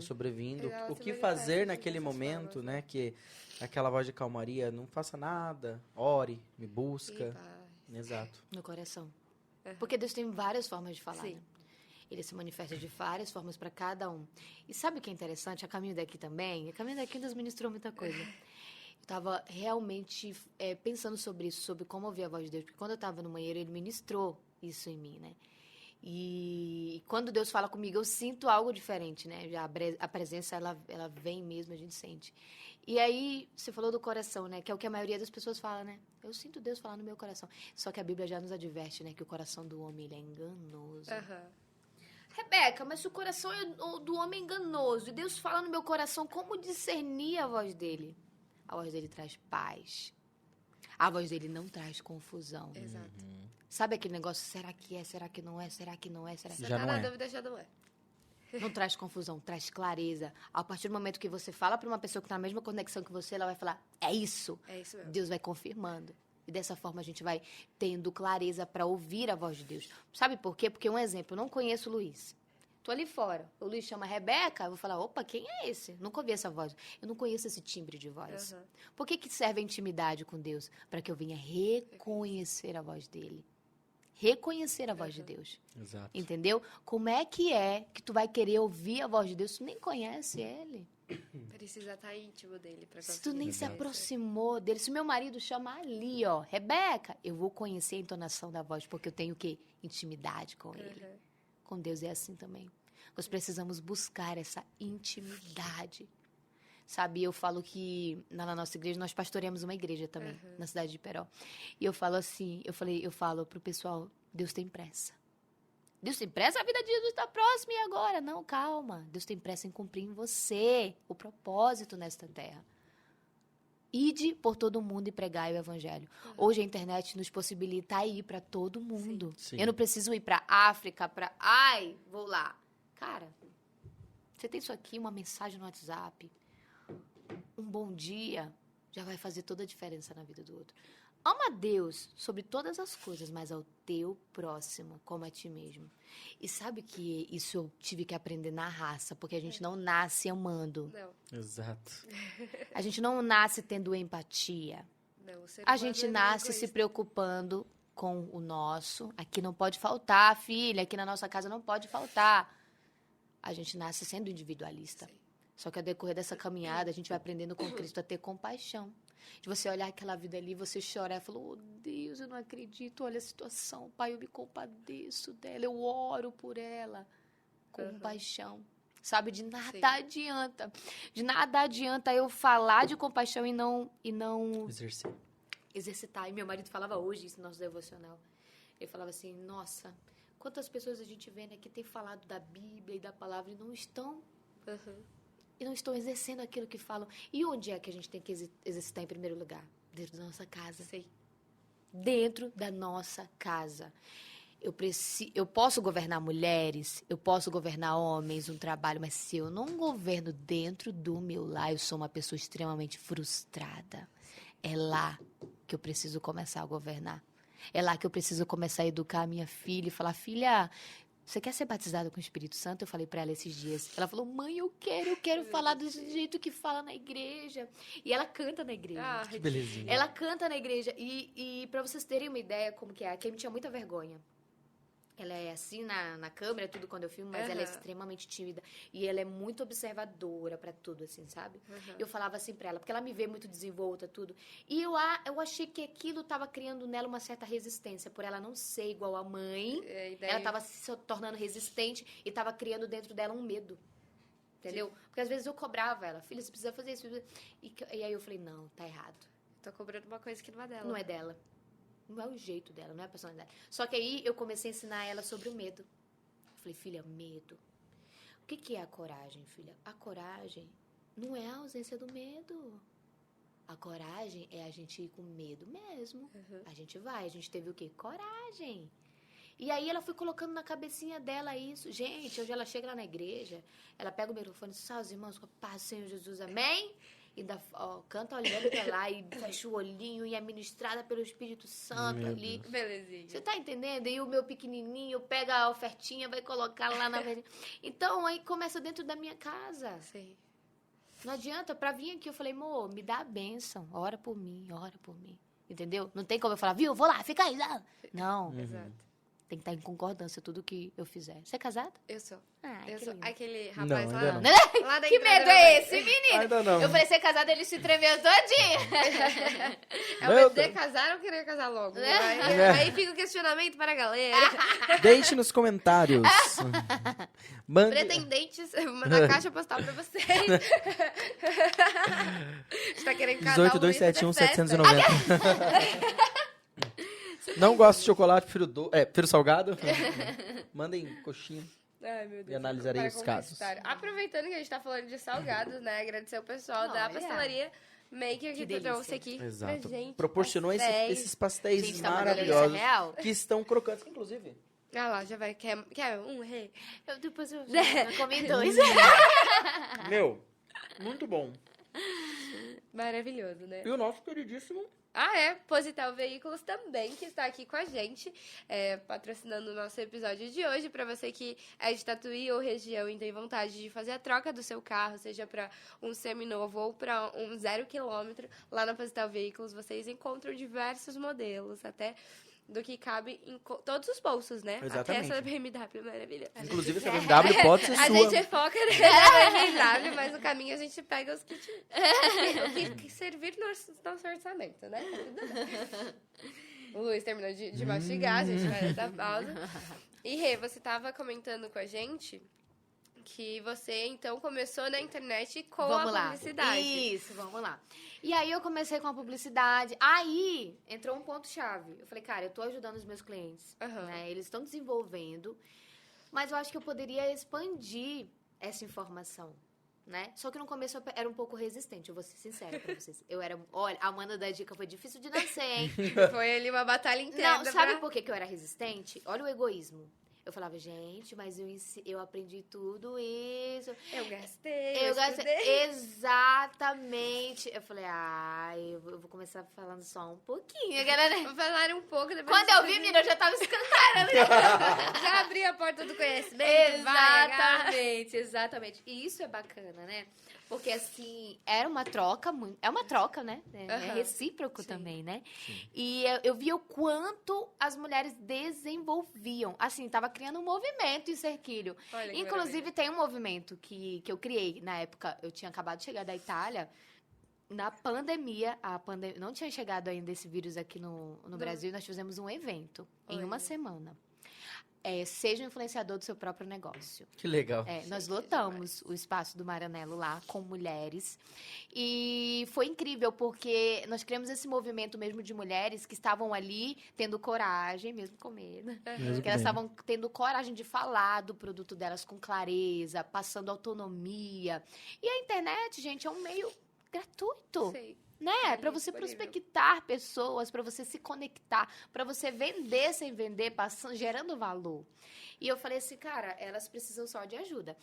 A: sobrevindo,
B: Ela
A: o
B: se
A: que
B: manifesta
A: fazer
B: de
A: naquele
B: diversas
A: momento,
B: formas,
A: né, que aquela voz de calmaria, não faça nada, ore, me busca. Exato.
C: No coração.
B: Aham.
C: Porque Deus tem várias formas de falar,
B: Sim.
C: né? Ele se manifesta de várias formas para cada um. E sabe o que é interessante? A Caminho daqui também. A Caminho daqui Deus ministrou muita coisa. Eu estava realmente pensando sobre isso, sobre como ouvir a voz de Deus. Porque quando eu estava no banheiro, ele ministrou isso em mim, né? E quando Deus fala comigo, eu sinto algo diferente, né? Já a presença, ela vem mesmo, a gente sente. E aí, você falou do coração, né? Que é o que a maioria das pessoas fala, né? Eu sinto Deus falar no meu coração. Só que a Bíblia já nos adverte, né? Que o coração do homem, ele é enganoso.
B: Aham.
C: Rebeca, mas se o coração do homem é enganoso e Deus fala no meu coração, como discernir a voz dele? A voz dele traz paz. A voz dele não traz confusão.
B: Exato.
C: Sabe aquele negócio, será que é, será que não é, será que não é, será que
B: Você
A: Já
B: tá
A: não
B: na
A: é.
B: dúvida, já não é.
C: não traz confusão, traz clareza. A partir do momento que você fala para uma pessoa que está na mesma conexão que você, ela vai falar, é isso.
B: É isso mesmo.
C: Deus vai confirmando. E dessa forma a gente vai tendo clareza para ouvir a voz de Deus. Sabe por quê? Porque um exemplo, eu não conheço o Luiz. Tô ali fora. O Luiz chama Rebeca, eu vou falar, opa, quem é esse? Nunca ouvi essa voz. Eu não conheço esse timbre de voz.
B: Aham.
C: Por que serve a intimidade com Deus? Para que eu venha reconhecer a voz dele. Reconhecer a voz de Deus.
A: Exato.
C: Entendeu? Como é que tu vai querer ouvir a voz de Deus? Tu nem conhece ele.
B: Precisa estar íntimo dele pra
C: Se tu
B: conseguir
C: nem se
B: reconhecer.
C: aproximou dele. Se meu marido chama ali, ó, Rebeca, eu vou conhecer a entonação da voz, porque eu tenho o quê? Intimidade com ele.
B: Aham.
C: Com Deus é assim também. Nós precisamos buscar essa intimidade. Sabe, eu falo que na nossa igreja, nós pastoreamos uma igreja também, na cidade de Peró. E eu falo assim, eu falo pro pessoal, Deus tem pressa. Deus tem pressa, a vida de Jesus está próxima e agora? Não, calma. Deus tem pressa em cumprir em você o propósito nesta terra. Ide por todo mundo e pregai o evangelho. Hoje a internet nos possibilita ir para todo mundo.
A: Sim.
C: Eu não preciso ir para África, ai, vou lá. Cara, você tem isso aqui, uma mensagem no WhatsApp, um bom dia, já vai fazer toda a diferença na vida do outro. Ama a Deus sobre todas as coisas, mas ao teu próximo, como a ti mesmo. E sabe que isso eu tive que aprender na raça, porque a gente não nasce amando.
B: Não,
A: Exato.
C: A gente não nasce tendo empatia.
B: não. O ser
C: A
B: humano
C: gente
B: é
C: nasce se
B: egoísta.
C: preocupando com o nosso. Aqui não pode faltar, filha. Aqui na nossa casa não pode faltar. A gente nasce sendo individualista.
B: Sim.
C: Só que ao decorrer dessa caminhada, a gente vai aprendendo com Cristo a ter compaixão. De você olhar aquela vida ali, você chorar e falar, oh Deus, eu não acredito, olha a situação. Pai, eu me compadeço dela, eu oro por ela. Com compaixão. Sabe, de nada
B: Sim.
C: adianta. De nada adianta eu falar de compaixão e não
A: Exercer.
C: exercitar. E meu marido falava hoje isso no nosso devocional. Ele falava assim, nossa, quantas pessoas a gente vê, né, que tem falado da Bíblia e da palavra e não estão exercendo aquilo que falam. E onde é que a gente tem que exercitar em primeiro lugar? Dentro da nossa casa.
B: Sim.
C: Dentro da nossa casa. Eu posso governar mulheres, eu posso governar homens, um trabalho, mas se eu não governo dentro do meu lar, eu sou uma pessoa extremamente frustrada. É lá que eu preciso começar a governar. É lá que eu preciso começar a educar a minha filha e falar, filha, você quer ser batizada com o Espírito Santo? Eu falei pra ela esses dias. Ela falou, mãe, eu quero falar do jeito que fala na igreja. E ela canta na igreja.
B: Ah,
A: Que belezinha.
C: Ela canta na igreja. E para vocês terem uma ideia como que é, a Kim tinha muita vergonha. Ela é assim na câmera, tudo quando eu filmo, mas ela é extremamente tímida. E ela é muito observadora pra tudo, assim, sabe? Eu falava assim pra ela, porque ela me vê muito desenvolta, tudo. E eu achei que aquilo tava criando nela uma certa resistência, por ela não ser igual a mãe.
B: E daí-
C: Ela tava se tornando resistente e tava criando dentro dela um medo. Entendeu? Porque às vezes eu cobrava ela, filha, você precisa fazer isso. E aí eu falei, não, tá errado.
B: Tô cobrando uma coisa que não é dela.
C: Não é dela. Não é o jeito dela, não é a personalidade. Só que aí eu comecei a ensinar ela sobre o medo. Eu falei, filha, medo. O que é a coragem, filha? A coragem não é a ausência do medo. A coragem é a gente ir com medo mesmo. A gente vai, a gente teve o quê? Coragem. E aí ela foi colocando na cabecinha dela isso. Gente, hoje ela chega lá na igreja, ela pega o microfone e diz, os irmãos, com a paz, Senhor Jesus, amém? E canta olhando pra lá e fecha o olhinho e é ministrada pelo Espírito Santo ali.
B: Belezinha.
C: Você tá entendendo? E o meu pequenininho pega a ofertinha, vai colocar lá na velhinha. Então, aí começa dentro da minha casa.
B: Sim.
C: Não adianta, pra vir aqui, eu falei, amor, me dá a bênção. Ora por mim, ora por mim. Entendeu? Não tem como eu falar, viu, vou lá, fica aí. Não.
B: Exato.
C: Tem que estar em concordância tudo que eu fizer. Você é casado?
B: Eu sou.
C: Ah,
B: Eu
C: que
B: sou
C: lindo.
B: aquele
A: Não,
B: rapaz
A: ainda
B: lá.
A: não.
B: Lá da
C: Que
B: entrada
C: medo
B: da
C: é
B: mãe.
C: esse, menino?
A: Ainda não.
C: Eu falei, ser casado, ele se tremeu todinho.
B: É o
A: Meu
B: medo de
A: Deus.
B: casar ou querer casar logo?
C: É.
B: Aí fica o questionamento para a galera.
A: Deixe nos comentários. Mande...
B: Pretendentes, vou mandar caixa postal pra vocês. Você tá querendo casar
A: 18 271 790. Não gosto de chocolate, prefiro salgado. Mandem coxinha.
B: Ai, meu Deus.
A: E analisarei
B: Para
A: os casos.
B: conquistar. Aproveitando que a gente tá falando de salgados, né? Agradecer o pessoal da
C: Olha.
B: pastelaria Maker que
C: delícia.
B: trouxe aqui pra
A: Exato.
B: gente.
A: Proporcionou
B: pastéis.
A: esses pastéis
C: Gente, tá uma delícia
A: maravilhosos
C: real.
A: que estão crocantes, inclusive.
B: Ah lá, já vai. Quer um rei?
C: Depois eu comi dois.
A: Meu, muito bom.
B: Maravilhoso, né?
A: E o nosso queridíssimo...
B: Ah, é. Posital Veículos também, que está aqui com a gente, patrocinando o nosso episódio de hoje. Para você que é de Tatuí ou região e tem vontade de fazer a troca do seu carro, seja para um seminovo ou para um 0 km, lá na Posital Veículos vocês encontram diversos modelos, até do que cabe em todos os bolsos, né?
A: Exatamente.
B: Até essa BMW maravilhosa.
A: Inclusive, essa BMW pode ser
B: A
A: sua.
B: gente foca na BMW, mas no caminho a gente pega os kits. O que servir no nosso orçamento, né? O Luiz terminou de mastigar, a gente vai dar pausa. E Rê, você tava comentando com a gente que você, então, começou na internet com
C: Vamos
B: a
C: lá.
B: publicidade.
C: Isso, vamos lá. E aí eu comecei com a publicidade. Aí entrou um ponto-chave. Eu falei, cara, eu tô ajudando os meus clientes.
B: Aham.
C: Né? Eles estão desenvolvendo. Mas eu acho que eu poderia expandir essa informação. Né? Só que no começo eu era um pouco resistente, eu vou ser sincera pra vocês. Olha, a Amanda da dica foi difícil de nascer, hein?
B: Foi ali uma batalha inteira.
C: Não, sabe por que eu era resistente? Olha o egoísmo. Eu falava, gente, mas eu aprendi tudo isso.
B: Eu gastei,
C: Eu gastei.
B: estudei.
C: Exatamente. Eu falei, eu vou começar falando só um pouquinho, galera.
B: Vou falar um pouco depois.
C: Quando eu vi, menina, eu já tava escancarando.
B: Já abri a porta do conhecimento. vai, agarra.
C: Exatamente. E isso é bacana, né? Porque, assim, era uma troca, é uma troca, né? É
B: Aham.
C: recíproco
B: Sim.
C: também, né? E eu via o quanto as mulheres desenvolviam. Assim, tava criando um movimento em Serquilho.
B: Olha que
C: Inclusive, tem um movimento que eu criei na época. Eu tinha acabado de chegar da Itália. Na pandemia, não tinha chegado ainda esse vírus aqui no Brasil. Nós fizemos um evento em
B: Olha.
C: uma semana. Seja um influenciador do seu próprio negócio.
A: Que legal.
C: Nós lotamos o espaço do Maranello lá com mulheres. E foi incrível, porque nós criamos esse movimento mesmo de mulheres que estavam ali tendo coragem, mesmo com medo.
A: Mesmo
C: Que elas estavam tendo coragem de falar do produto delas com clareza, passando autonomia. E a internet, gente, é um meio gratuito.
B: Sei.
C: Né? Para você
B: Disponível.
C: prospectar pessoas, para você se conectar, para você vender sem vender, gerando valor. E eu falei assim, cara, elas precisam só de ajuda.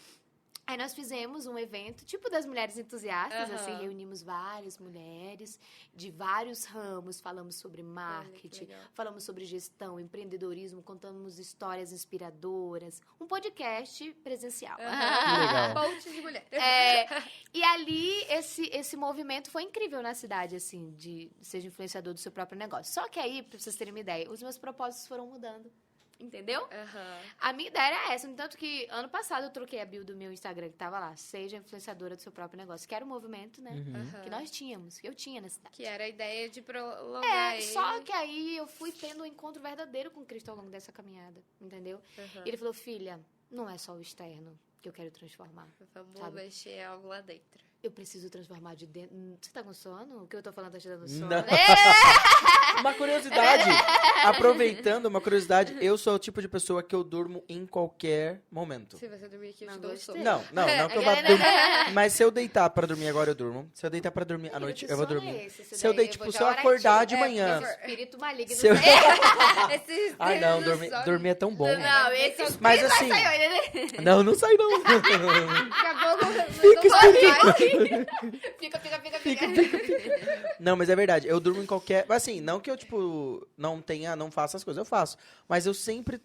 C: Aí nós fizemos um evento, tipo das mulheres entusiastas, assim, reunimos várias mulheres de vários ramos, falamos sobre marketing, falamos sobre gestão, empreendedorismo, contamos histórias inspiradoras, um podcast presencial.
A: Legal.
B: Ponte de mulher.
C: E ali, esse movimento foi incrível na cidade, assim, de seja influenciador do seu próprio negócio. Só que aí, pra vocês terem uma ideia, os meus propósitos foram mudando. Entendeu? A minha ideia era essa. No tanto que, ano passado, eu troquei a bio do meu Instagram, que tava lá, seja influenciadora do seu próprio negócio. Que era o movimento, né? Que nós tínhamos, que eu tinha na cidade.
B: Que era a ideia de prolongar ele.
C: Só que aí eu fui tendo um encontro verdadeiro com o Cristo ao longo dessa caminhada, entendeu? E ele falou, filha, não é só o externo que eu quero transformar.
B: Vamos mexer algo lá dentro.
C: Eu preciso transformar de dentro. Você tá com sono? O que eu tô falando tá te dando sono?
A: Não. Uma curiosidade. Aproveitando uma curiosidade, eu sou o tipo de pessoa que eu durmo em qualquer momento.
B: Se você dormir aqui, eu
C: Não
B: te dou
C: gostei.
B: sono.
A: Não que eu vá dormir. Mas se eu deitar pra dormir agora, eu durmo. Se eu deitar pra dormir à noite, eu vou dormir. Se eu acordar de manhã.
C: Espírito maligno.
A: Se eu-
B: Esses
A: Ai, não,
B: dedos do sono.
A: dormir é tão bom.
C: Não, esse espírito
A: Mas
C: vai
A: assim,
C: sair hoje, né?
A: não sai não.
B: Daqui a pouco
C: Fica.
A: Não, mas é verdade. Eu durmo em qualquer. Assim, não que eu, tipo, não faça as coisas, eu faço. Mas eu sempre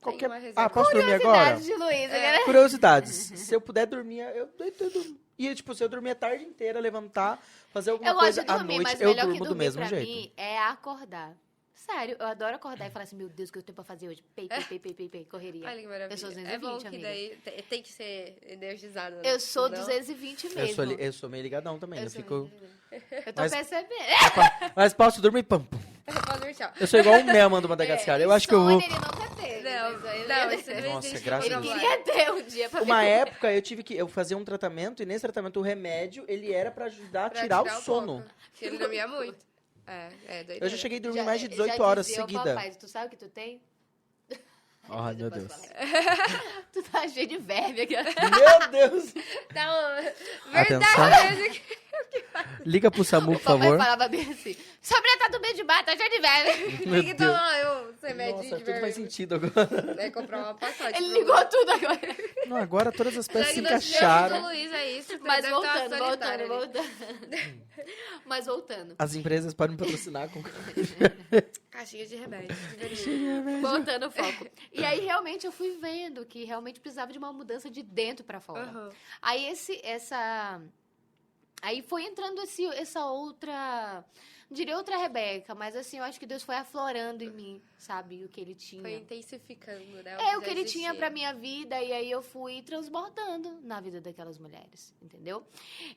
A: qualquer.
B: uma reserva.
A: Posso dormir agora?
C: Curiosidade de Luísa, né?
A: Curiosidades. Se eu puder dormir, eu deito, eu durmo. E, tipo, se eu dormir a tarde inteira, levantar, fazer alguma
C: Eu gosto
A: coisa
C: de
A: à
C: dormir,
A: noite,
C: mas
A: eu
C: melhor que
A: durmo do
C: dormir
A: mesmo
C: pra
A: jeito.
C: mim é acordar. Sério, eu adoro acordar e falar assim, meu Deus, o que eu tenho pra fazer hoje? Pei, correria.
B: Olha que maravilha.
C: Eu sou 220,
B: é bom que
C: amiga.
B: daí tem que ser energizado. Né?
C: Eu sou
B: Não?
C: 220 mesmo.
A: Eu sou meio ligadão também. Eu
B: sou
A: fico.
C: Eu tô
A: Mas-
C: percebendo.
A: Mas posso dormir, pam.
B: Pode dormir, tchau.
A: Eu sou igual um Mel do Madagascar. Eu acho que eu vou.
C: Ele nunca teve.
B: Não,
C: mas aí
B: não,
C: ele-
B: isso não
A: Nossa,
B: existe.
A: graças a
C: Ele
A: Deus.
C: queria ter um dia pra
A: Uma
C: ver.
A: época eu fazia um tratamento e nesse tratamento o remédio ele era pra ajudar a
B: Pra
A: tirar o sono.
B: pouco, Porque ele dormia muito. Doideira.
A: Eu já cheguei a dormir
C: Já-
A: mais de
C: já
A: 18 horas
C: dizia o
A: seguida.
C: papai, tu sabe o que tu tem?
A: Ai, meu
C: Depois
A: Deus.
C: fala. Tu tá cheio de verme aqui.
A: Meu Deus!
B: Então,
A: Atenção.
B: verdade mesmo que
A: Liga pro SAMU,
C: O
A: por
C: papai
A: favor.
C: falava bem assim, sobre tá do meio de bar, tá cheio de verme.
A: Meu
B: tem que
A: Deus.
B: tomar um remedinho
A: Nossa,
B: de
A: tudo faz
B: verme.
A: sentido agora.
B: É comprar uma passagem.
C: Ele ligou tudo agora.
A: Não, agora todas as peças se
B: Do
A: encaixaram.
B: Luiz, é isso.
C: Mas
B: deve estar
C: voltando.
B: solitário ali.
C: Mas voltando.
A: As empresas podem me patrocinar com.
B: Caixinha de remédio. de
C: Voltando o foco. E aí, realmente, eu fui vendo que realmente precisava de uma mudança de dentro pra fora.
B: Aham.
C: Aí, Aí foi entrando essa outra... Não diria outra Rebeca, mas assim, eu acho que Deus foi aflorando em mim, sabe? O que ele tinha.
B: Foi intensificando, né?
C: O que
B: já
C: ele tinha
B: existia.
C: pra minha vida, e aí eu fui transbordando na vida daquelas mulheres, entendeu?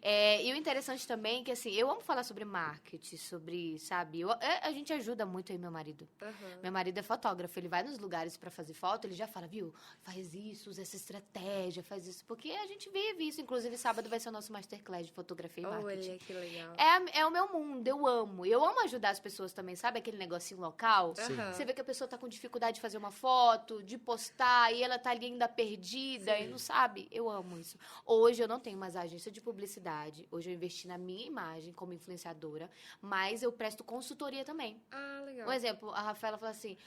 C: E o interessante também é que, assim, eu amo falar sobre marketing, sobre, sabe? A gente ajuda muito aí meu marido.
B: Aham.
C: Meu marido é fotógrafo, ele vai nos lugares pra fazer foto, ele já fala, viu, faz isso, usa essa estratégia, faz isso, porque a gente vive isso. Inclusive, sábado vai ser o nosso masterclass de fotografia e marketing.
B: Olha que legal.
C: É o meu mundo, eu amo. Eu amo ajudar as pessoas também, sabe? Aquele negocinho local.
B: Aham.
C: Você vê que a pessoa tá com dificuldade de fazer uma foto, de postar, e ela tá ali ainda perdida,
B: Sim.
C: e não sabe. Eu amo isso. Hoje eu não tenho mais agência de publicidade. Hoje eu investi na minha imagem como influenciadora, mas eu presto consultoria também.
B: Ah, legal.
C: Um exemplo, a Rafaela fala assim,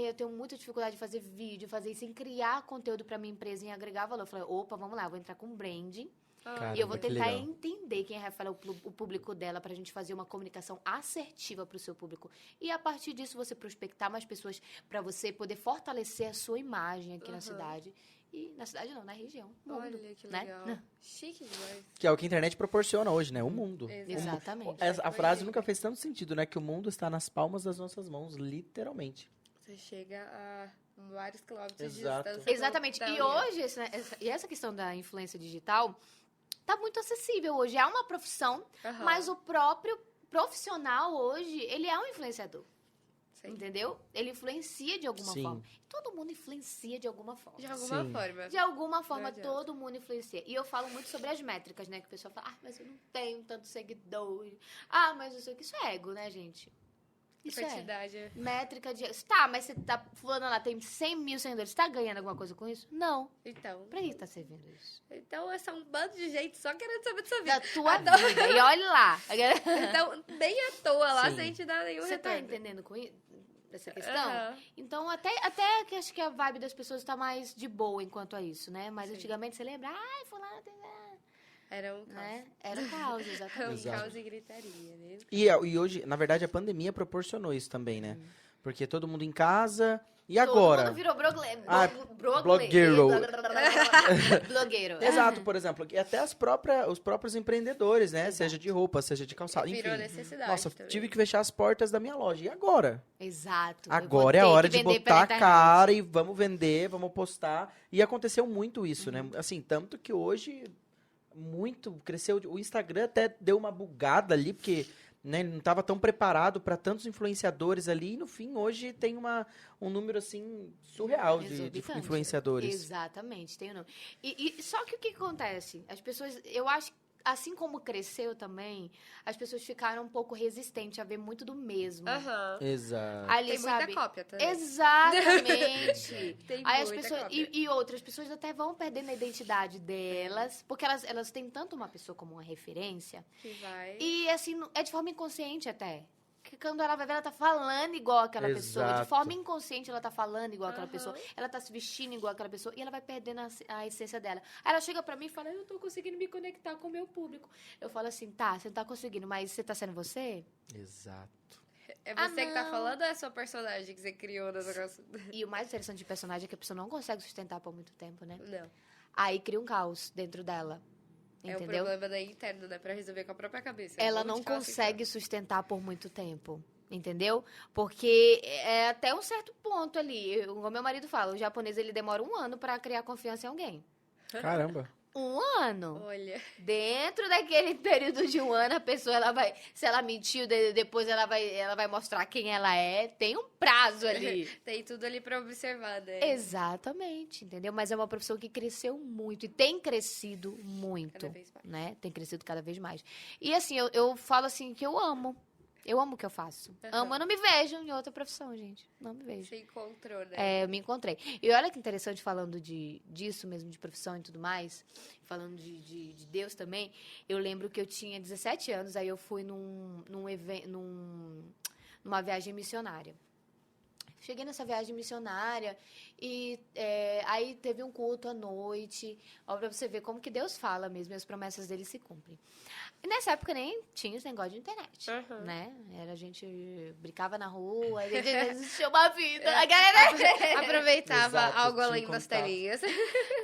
C: eu tenho muita dificuldade de fazer vídeo, fazer isso, em criar conteúdo pra minha empresa, em agregar valor. Eu falei, opa, vamos lá, eu vou entrar com branding.
A: Caramba,
C: E eu vou
A: que
C: tentar
A: legal.
C: entender quem é a Rafaela, o público dela, pra gente fazer uma comunicação assertiva pro seu público. E a partir disso, você prospectar mais pessoas pra você poder fortalecer a sua imagem aqui na cidade. E na cidade não, na região. no mundo,
B: Olha que
C: né?
B: legal. Chique demais.
A: Que é o que a internet proporciona hoje, né? O mundo.
C: Exatamente.
A: A frase nunca fez tanto sentido, né? Que o mundo está nas palmas das nossas mãos, literalmente.
B: Você chega a vários quilômetros
A: Exato.
B: de distância.
C: Exatamente.
B: da
C: E
B: linha.
C: hoje, essa questão da influência digital tá muito acessível hoje. É uma profissão,
B: Aham.
C: mas o próprio profissional hoje, ele é um influenciador.
B: Sim.
C: Entendeu? Ele influencia de alguma
A: Sim.
C: forma. Todo mundo influencia de alguma forma.
B: De alguma
A: Sim.
B: forma.
C: De alguma forma,
B: Não adianta.
C: todo mundo influencia. E eu falo muito sobre as métricas, né? Que o pessoal fala, mas eu não tenho tanto seguidor. Mas eu sei que isso é ego, né, gente? Isso é.
B: Quantidade.
C: Métrica de... Tá, mas você tá... Fulano lá tem 100 mil seguidores. Você tá ganhando alguma coisa com isso? Não.
B: Então.
C: Pra que tá servindo isso?
B: Então, esse é um bando de gente só querendo saber da sua
C: Da
B: vida.
C: tua vida. E olha lá.
B: Então, nem à toa lá,
A: Sim.
B: sem te dar nenhum
C: Você tá
B: retorno.
C: entendendo com isso? Essa questão?
B: Aham.
C: Então, até que acho que a vibe das pessoas tá mais de boa enquanto a isso, né? Mas
B: Sim.
C: antigamente você lembra, fulano tem...
B: Era um caos.
C: Né? Era o caos,
B: Um
C: exatamente.
A: Exato.
B: caos e gritaria, né?
A: E hoje, na verdade, a pandemia proporcionou isso também, né? Porque todo mundo em casa. E
C: Todo
A: agora?
C: mundo virou
A: blogueiro.
C: Blogueiro.
A: Exato, por exemplo, e até os próprios empreendedores, né? Seja de roupa, seja de calçado,
B: Virou
A: enfim.
B: necessidade
A: Nossa,
B: também.
A: tive que fechar as portas da minha loja. E agora?
C: Exato.
A: Agora é a
C: Eu vou ter
A: hora
C: que
A: de
C: vender
A: botar
C: pela
A: a
C: internet.
A: cara e vamos vender, vamos postar. E aconteceu muito isso,
C: Uhum.
A: né? Assim, tanto que hoje cresceu. O Instagram até deu uma bugada ali, porque né, ele não estava tão preparado para tantos influenciadores ali. E no fim, hoje tem um número assim surreal de
C: Exorbitante.
A: influenciadores.
C: Exatamente, tem o nome. E só que o que acontece? As pessoas, eu acho, assim como cresceu também, as pessoas ficaram um pouco resistentes a ver muito do mesmo.
B: Aham.
A: Exato.
C: Ali,
B: Tem
C: sabe?
B: muita cópia também.
C: Exatamente.
B: Tem
C: Aí as
B: muita
C: pessoas
B: cópia.
C: e outras pessoas até vão perdendo a identidade delas, porque elas têm tanto uma pessoa como uma referência.
B: Que vai.
C: E assim, é de forma inconsciente até. Que quando ela vai ver, ela tá falando igual aquela pessoa. De
A: Exato.
C: forma inconsciente, ela tá falando igual aquela
B: Aham.
C: pessoa. Ela tá se vestindo igual aquela pessoa. E ela vai perdendo a essência dela. Aí ela chega pra mim e fala, eu não tô conseguindo me conectar com o meu público. Eu falo assim, tá, você não tá conseguindo, mas você tá sendo você?
A: Exato.
B: É você que tá
C: não.
B: falando ou é sua personagem que você criou no negócio?
C: E o mais interessante de personagem é que a pessoa não consegue sustentar por muito tempo, né?
B: Não.
C: Aí cria um caos dentro dela.
B: É o
C: Entendeu?
B: problema daí interno, né? Pra resolver com a própria cabeça.
C: Ela
B: Vamos
C: não
B: te falar assim,
C: consegue sustentar por muito tempo. Entendeu? Porque é até um certo ponto ali. Como meu marido fala, o japonês ele demora 1 ano pra criar confiança em alguém.
A: Caramba.
C: 1 ano.
B: Olha,
C: Dentro daquele período de 1 ano, a pessoa, ela vai... Se ela mentiu, depois ela vai mostrar quem ela é. Tem um prazo ali.
B: tem tudo ali pra observar, né?
C: Exatamente, entendeu? Mas é uma profissão que cresceu muito e tem crescido muito,
B: Cada vez mais.
C: né? Tem crescido cada vez mais. E assim, eu falo assim que eu amo. Eu amo o que eu faço.
B: Aham.
C: Amo, eu não me vejo em outra profissão, gente. Não me vejo.
B: Você encontrou, né?
C: É, eu me encontrei. E olha que interessante, falando disso mesmo, de profissão e tudo mais, falando de Deus também, eu lembro que eu tinha 17 anos, aí eu fui numa viagem missionária. Cheguei nessa viagem missionária e aí teve um culto à noite, ó, pra você ver como que Deus fala mesmo, e as promessas dele se cumprem. E nessa época nem tinha esse negócio de internet,
B: Uhum.
C: né? A gente brincava na rua, a gente existia uma vida, a galera...
B: Aproveitava
A: Exato,
B: algo
A: tinha
B: além das
A: contato.
B: telinhas.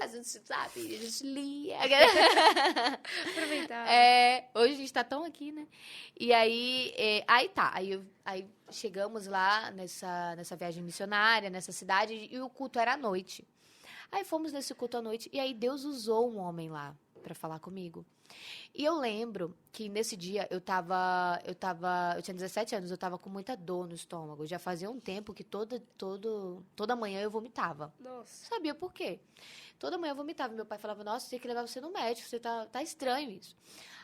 C: A gente, sabe, a gente lia. A galera...
B: Aproveitava.
C: Hoje a gente tá tão aqui, né? E aí, aí chegamos lá nessa viagem missionária, nessa cidade, e o culto era à noite. Aí fomos nesse culto à noite, e aí Deus usou um homem lá pra falar comigo. E eu lembro que nesse dia eu tinha 17 anos, eu tava com muita dor no estômago. Já fazia um tempo que toda manhã eu vomitava.
B: Nossa.
C: Sabia por quê? Toda manhã eu vomitava. Meu pai falava, nossa, tem que levar você no médico, você tá estranho isso.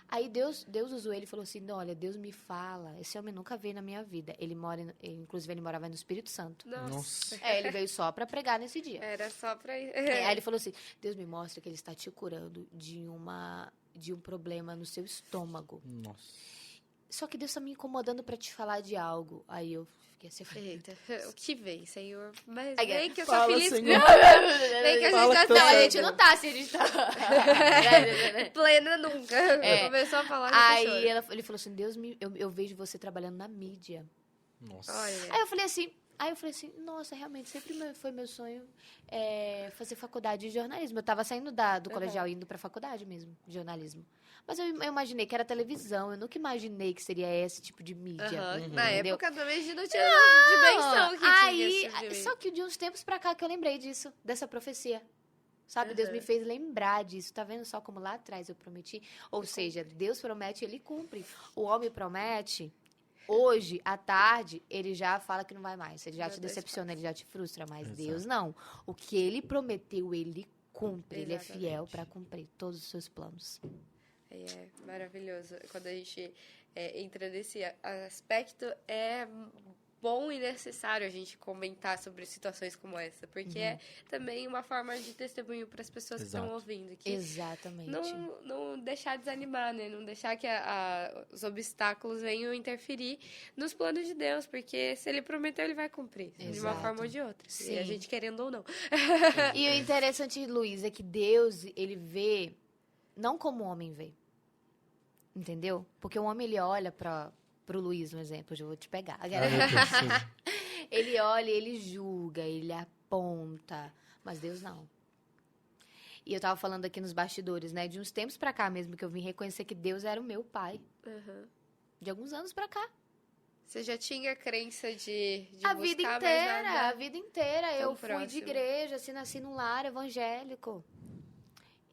C: Aí Deus usou ele e falou assim, não, olha, Deus me fala, esse homem nunca veio na minha vida. Inclusive ele morava no Espírito Santo.
B: Nossa.
C: Ele veio só pra pregar nesse dia.
B: Era só pra...
C: Aí ele falou assim, Deus me mostra que ele está te curando de um problema no seu estômago.
A: Nossa.
C: Só que Deus tá me incomodando pra te falar de algo. Aí eu fiquei assim,
B: Eita, o que vem, Senhor? Mas
C: Aí,
B: vem que eu sou
A: fala,
B: feliz.
A: Senhor.
B: Vem que a
A: Fala
B: gente
A: que
B: tá
A: tá
C: não, a
A: certo.
C: gente não tá assim, a gente tá...
B: plena nunca.
C: É.
B: Começou a falar
C: Aí
B: que
C: ele falou assim, Deus, eu vejo você trabalhando na mídia.
A: Nossa.
B: Olha.
C: Aí eu falei assim, nossa, realmente, sempre foi meu sonho fazer faculdade de jornalismo. Eu tava saindo do colegial e indo pra faculdade mesmo, de jornalismo. Mas eu imaginei que era televisão, eu nunca imaginei que seria esse tipo de mídia.
B: Aham.
A: Uhum.
B: Na
C: Entendeu?
B: época também a gente não tinha dimensão que
C: Aí,
B: tinha esse filme.
C: só que de uns tempos pra cá que eu lembrei disso, dessa profecia. Sabe, Deus
B: Uhum.
C: me fez lembrar disso. Tá vendo só como lá atrás eu prometi? Ou seja, Deus promete, ele cumpre. O homem promete, Hoje, à tarde, ele já fala que não vai mais. Ele já
B: Não
C: te
B: dá
C: decepciona, ele já te frustra. Mas
A: Exato.
C: Deus não. O que ele prometeu, ele cumpre. Ele é
B: Exatamente.
C: fiel para cumprir todos os seus planos.
B: É maravilhoso. Quando a gente entra nesse aspecto, é bom e necessário a gente comentar sobre situações como essa, porque é também uma forma de testemunho para as pessoas que
A: Exato.
B: estão ouvindo. Que
C: Exatamente.
B: não deixar desanimar, né? Não deixar que os obstáculos venham interferir nos planos de Deus, porque se ele prometeu, ele vai cumprir, de uma
C: Exato.
B: forma ou de outra.
C: Sim.
B: E a gente querendo ou não.
C: E o interessante, Luiz, é que Deus, ele vê não como o homem vê. Entendeu? Porque o homem, ele olha pro Luiz, no exemplo, eu vou te pegar.
A: Ai, meu Deus, sim.
C: Ele olha, ele julga, ele aponta, mas Deus não. E eu tava falando aqui nos bastidores, né? De uns tempos pra cá mesmo, que eu vim reconhecer que Deus era o meu pai.
B: Uhum.
C: De alguns anos pra cá.
B: Você já tinha crença de
C: A
B: buscar,
C: vida
B: mas
C: inteira,
B: nada
C: a vida inteira.
B: tão
C: Eu fui de
B: próximo.
C: igreja, assim, nasci num lar evangélico.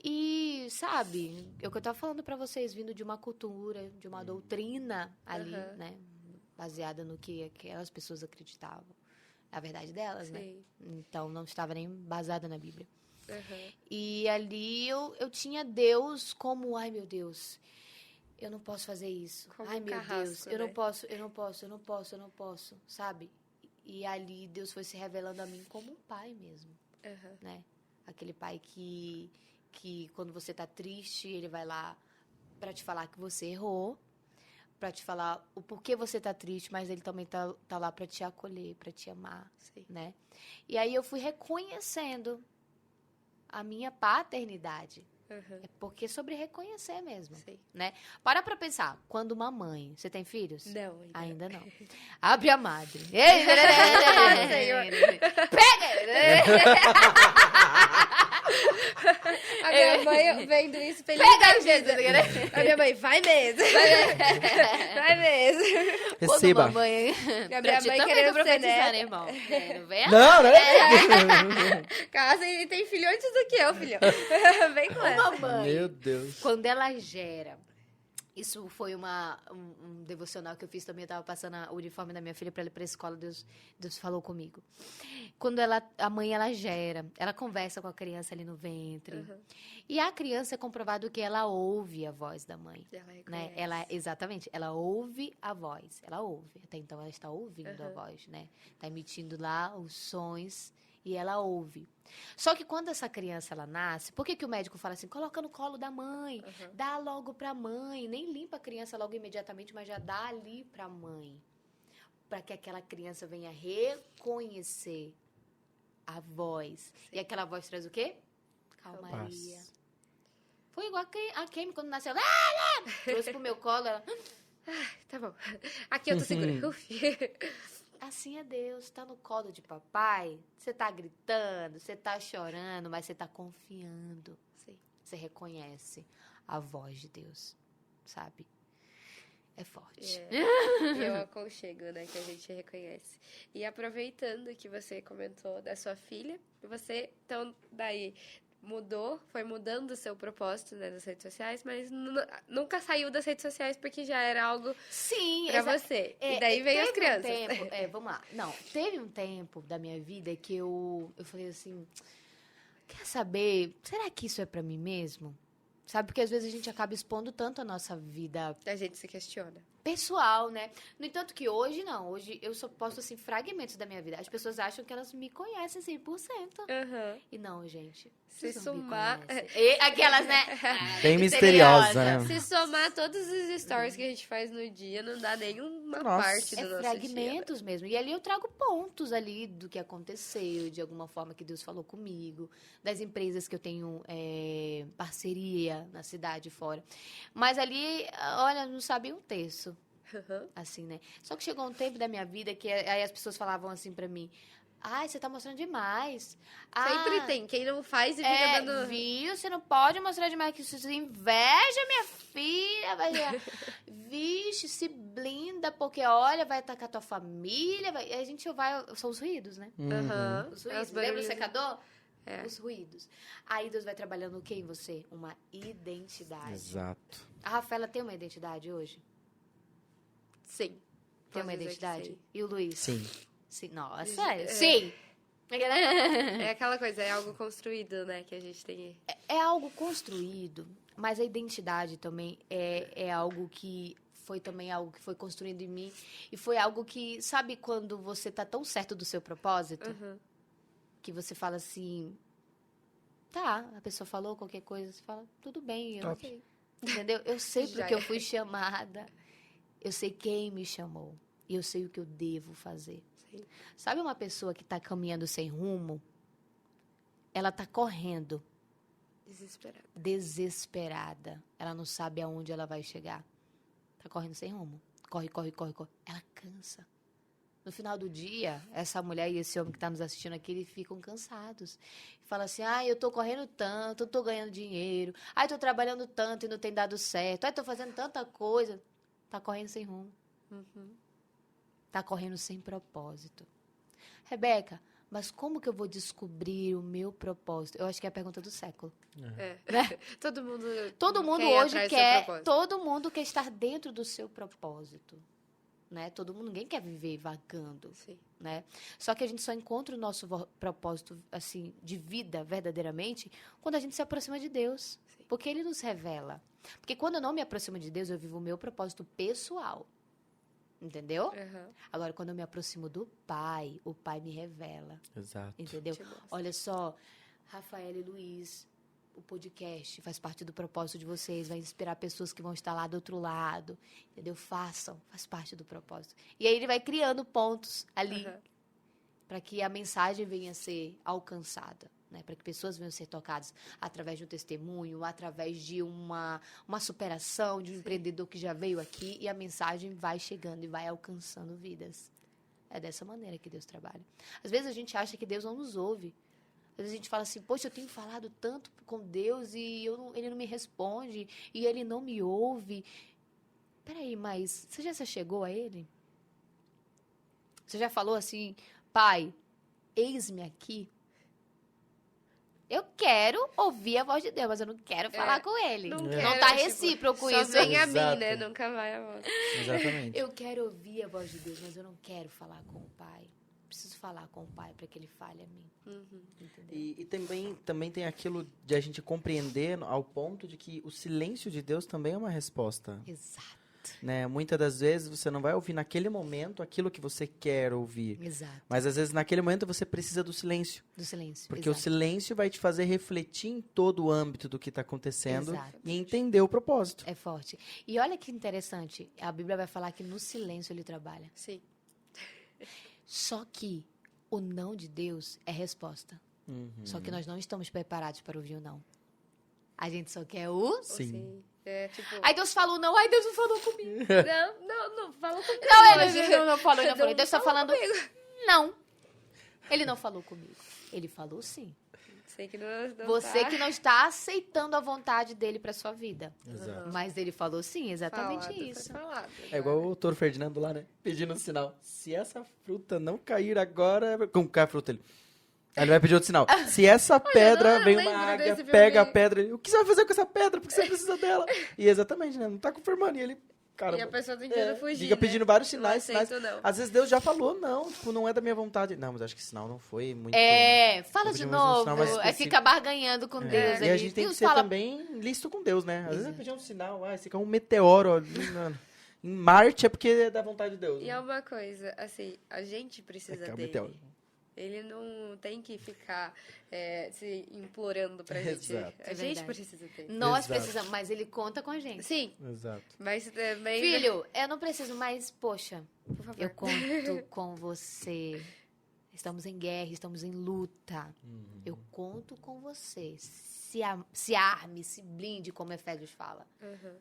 C: E, sabe, é o que eu tava falando pra vocês, vindo de uma cultura, de uma doutrina ali,
B: Aham.
C: né? Baseada no que aquelas pessoas acreditavam. A verdade delas, né?
B: Sim.
C: Então, não estava nem baseada na Bíblia.
B: Uhum.
C: E ali eu tinha Deus como, ai meu Deus, eu não posso fazer isso.
B: Como
C: Ai
B: um
C: meu Deus,
B: carrasco,
C: eu
B: né?
C: não posso, sabe? E ali Deus foi se revelando a mim como um pai mesmo,
B: Uhum.
C: né? Aquele pai que quando você tá triste, ele vai lá pra te falar que você errou, pra te falar o porquê você tá triste, mas ele também tá lá pra te acolher, pra te amar,
B: Sim.
C: né? E aí eu fui reconhecendo a minha paternidade.
B: Uhum.
C: É porque é sobre reconhecer mesmo,
B: Sim.
C: né? Para pra pensar, quando uma mãe... Você tem filhos?
B: Não,
C: Ainda não. Abre a madre.
B: Senhor. A minha mãe vendo isso feliz da vida. A minha mãe, vai mesmo. Vai mesmo.
A: Receba.
C: Quando uma mãe...
B: A
C: Pra
B: minha
C: ti
B: mãe
C: também
B: querendo
C: tô
B: ser
C: profetizando,
B: neta.
C: irmão. Não vem
A: Não, né?
B: Casa e tem filho antes do que eu, filho. Vem com essa.
C: uma mãe.
A: Meu Deus.
C: Quando ela gera... Isso foi um devocional que eu fiz também. Eu tava passando o uniforme da minha filha para ela ir pra escola. Deus falou comigo. Quando a mãe, ela gera, ela conversa com a criança ali no ventre.
B: Uhum.
C: E a criança é comprovado que ela ouve a voz da mãe.
B: Ela
C: Né?
B: reconhece.
C: Exatamente, ela ouve a voz. Ela ouve. Até então ela está ouvindo a
B: Uhum.
C: voz, né? Está emitindo lá os sons e ela ouve. Só que quando essa criança ela nasce, por que o médico fala assim? Coloca no colo da mãe,
B: Uhum.
C: dá logo pra mãe, nem limpa a criança logo imediatamente, mas já dá ali pra mãe. Para que aquela criança venha reconhecer a voz. E aquela voz traz o quê? Calmaria.
A: Paz.
C: Foi igual a Kemi quando nasceu. Trouxe pro meu colo, ela...
B: Tá bom. Aqui eu tô segura. Uf.
C: Assim é Deus, tá no colo de papai, você tá gritando, você tá chorando, mas você tá confiando.
B: Sim.
C: Você reconhece a voz de Deus, sabe? É forte.
B: E o aconchego, né, que a gente reconhece. E aproveitando que você comentou da sua filha, você, então, daí foi mudando o seu propósito, né, nas redes sociais, mas nunca saiu das redes sociais porque já era algo
C: Sim,
B: pra você. E daí veio as crianças.
C: Vamos lá. Não, teve um tempo da minha vida que eu falei assim, quer saber, será que isso é pra mim mesmo? Sabe, porque às vezes a gente acaba expondo tanto a nossa vida
B: A gente se questiona.
C: pessoal, né? No entanto que hoje, não. Hoje eu só posto, assim, fragmentos da minha vida. As pessoas acham que elas me conhecem 100%.
B: Uhum.
C: E não, gente.
B: Se
C: Vocês não me
B: somar-
C: conhecem. E aquelas, né?
A: Bem misteriosa, né?
B: Se somar todos os stories que a gente faz no dia, não dá nenhuma
A: Nossa.
B: parte do
C: É
B: nosso
C: fragmentos mesmo. E ali eu trago pontos ali do que aconteceu, de alguma forma que Deus falou comigo, das empresas que eu tenho parceria na cidade e fora. Mas ali, olha, não sabia um terço,
B: dia. Uhum.
C: assim, né? Só que chegou um tempo da minha vida que aí as pessoas falavam assim pra mim, ai, você tá mostrando demais.
B: Sempre tem. Quem não faz e fica dando...
C: Viu? Você não pode mostrar demais que isso inveja, minha filha. Vixe, se blinda, porque olha, vai atacar tua família. E a gente são os ruídos, né?
B: Uhum.
C: Os
B: É
C: ruídos.
B: os
C: Lembra o
B: barulhos.
C: secador?
B: É.
C: Os ruídos. Aí Deus vai trabalhando o que em você? Uma identidade.
A: Exato.
C: A Rafaela tem uma identidade hoje?
B: Sim.
C: Tem uma
B: Posso dizer que
C: identidade?
B: sim.
C: E o Luiz?
A: Sim.
C: Sim. Nossa,
B: É.
C: sim.
B: É aquela coisa, é algo construído, né, que a gente tem.
C: É algo construído, mas a identidade também é algo que foi também algo que foi construído em mim. E foi algo que, sabe quando você tá tão certo do seu propósito,
B: Uhum.
C: que você fala assim, tá, a pessoa falou qualquer coisa, você fala, tudo bem, eu
A: Top.
C: sei. Entendeu? Eu sei
B: Já
C: porque eu
B: é.
C: fui chamada. Eu sei quem me chamou. E eu sei o que eu devo fazer.
B: Sim.
C: Sabe uma pessoa que tá caminhando sem rumo? Ela tá correndo,
B: Desesperado.
C: desesperada. Ela não sabe aonde ela vai chegar. Tá correndo sem rumo. Corre, corre, corre, corre. Ela cansa. No final do dia, essa mulher e esse homem que tá nos assistindo aqui, eles ficam cansados. Fala assim, eu tô correndo tanto, eu tô ganhando dinheiro. Eu tô trabalhando tanto e não tem dado certo. Tô fazendo tanta coisa. Tá correndo sem rumo.
B: Uhum.
C: Tá correndo sem propósito. Rebeca, mas como que eu vou descobrir o meu propósito? Eu acho que é a pergunta do século.
B: É.
C: Né?
B: Todo mundo
C: Hoje
B: atrás do seu
C: quer,
B: propósito.
C: todo mundo quer estar dentro do seu propósito, né? Ninguém quer viver vagando,
B: Sim.
C: né? Só que a gente só encontra o nosso propósito assim de vida verdadeiramente quando a gente se aproxima de Deus,
B: Sim.
C: porque ele nos revela. Porque quando eu não me aproximo de Deus, eu vivo o meu propósito pessoal. Entendeu?
B: Uhum.
C: Agora, quando eu me aproximo do Pai, o Pai me revela.
A: Exato.
C: Entendeu?
B: Te mostra.
C: Olha só, Rafael e Luiz, o podcast faz parte do propósito de vocês, vai inspirar pessoas que vão estar lá do outro lado, entendeu? Façam, faz parte do propósito. E aí ele vai criando pontos ali
B: Uhum.
C: para que a mensagem venha a ser alcançada, né? Para que pessoas venham a ser tocadas através de um testemunho, através de uma superação de um empreendedor que já veio aqui e a mensagem vai chegando e vai alcançando vidas. É dessa maneira que Deus trabalha. Às vezes a gente acha que Deus não nos ouve. Às vezes a gente fala assim, poxa, eu tenho falado tanto com Deus e ele não me responde e ele não me ouve. Peraí, mas você já se chegou a ele? Você já falou assim, Pai, eis-me aqui? Eu quero ouvir a voz de Deus, mas eu não quero falar com ele.
B: Não
A: É.
B: quero,
C: Não tá
B: tipo,
C: recíproco
B: só
C: isso.
B: vem a mim,
A: Exato.
B: né? Nunca vai a voz.
A: Exatamente.
C: Eu quero ouvir a voz de Deus, mas eu não quero falar com o Pai. Preciso falar com o Pai para que ele fale a mim.
B: Uhum.
C: Entendeu?
A: E também tem aquilo de a gente compreender ao ponto de que o silêncio de Deus também é uma resposta.
C: Exato.
A: Né? Muitas das vezes você não vai ouvir naquele momento aquilo que você quer ouvir.
C: Exato.
A: Mas às vezes naquele momento você precisa do silêncio.
C: Do silêncio.
A: Porque o
C: exato.
A: silêncio vai te fazer refletir em todo o âmbito do que está acontecendo
C: Exato.
A: e entender o propósito.
C: É forte. E olha que interessante, a Bíblia vai falar que no silêncio ele trabalha.
B: Sim.
C: Só que o não de Deus é resposta.
A: Uhum.
C: Só que nós não estamos preparados para ouvir o não. A gente só quer o...
A: Sim.
B: É tipo.
C: Aí Deus fala o não, ai Deus não falou comigo.
B: Não falou comigo.
C: Não,
B: hoje.
C: ele não falou, ele não falou.
B: Não
C: Deus está
B: falou
C: falando não. Ele não falou comigo. Ele falou sim.
B: Sei que não
C: Você
B: tá
C: que não está aceitando a vontade dele para sua vida.
A: Exato.
C: Mas ele falou sim, exatamente
B: falado, foi
C: isso.
B: falado,
A: É igual o Toro Ferdinando lá, né? Pedindo um sinal. Se essa fruta não cair agora... Como cai a fruta? Aí ele vai pedir outro sinal. Se essa pedra
B: eu
A: vem
B: lembro
A: uma águia,
B: desse filme.
A: pega a pedra... O que você vai fazer com essa pedra? Porque você precisa dela. E exatamente, né? Não tá confirmando. E ele... Cara,
B: E a pessoa tentando fugir.
A: fica pedindo vários
B: Não
A: sinais,
B: aceito, não.
A: Às vezes Deus já falou, não, tipo, não é da minha vontade. Não, mas acho que sinal não foi muito...
C: Fala
A: Eu
C: de
A: pedi mais um
C: novo.
A: sinal mais
C: Aí
A: específico.
C: fica barganhando com Deus.
A: E
C: ali.
A: a gente tem
C: Deus
A: que ser
C: fala,
A: também lícito com Deus, né? Às vezes
C: Exato.
A: vai pedir um sinal, esse aqui é um meteoro ali em Marte, é porque é da vontade de Deus.
B: E é uma coisa, assim, a gente precisa
A: É um
B: dele.
A: meteoro.
B: Ele não tem que ficar se implorando pra gente.
A: Exato.
B: A
C: É
B: gente
C: verdade.
B: precisa dele.
C: Nós
A: Exato.
C: precisamos, mas ele conta com a gente.
B: Sim,
A: Exato.
B: mas também...
C: Filho, eu não preciso, mas, poxa,
B: por favor.
C: eu conto com você. Estamos em guerra, estamos em luta. Eu conto com você. Se arme, se blinde, como Efésios fala.
B: Uhum.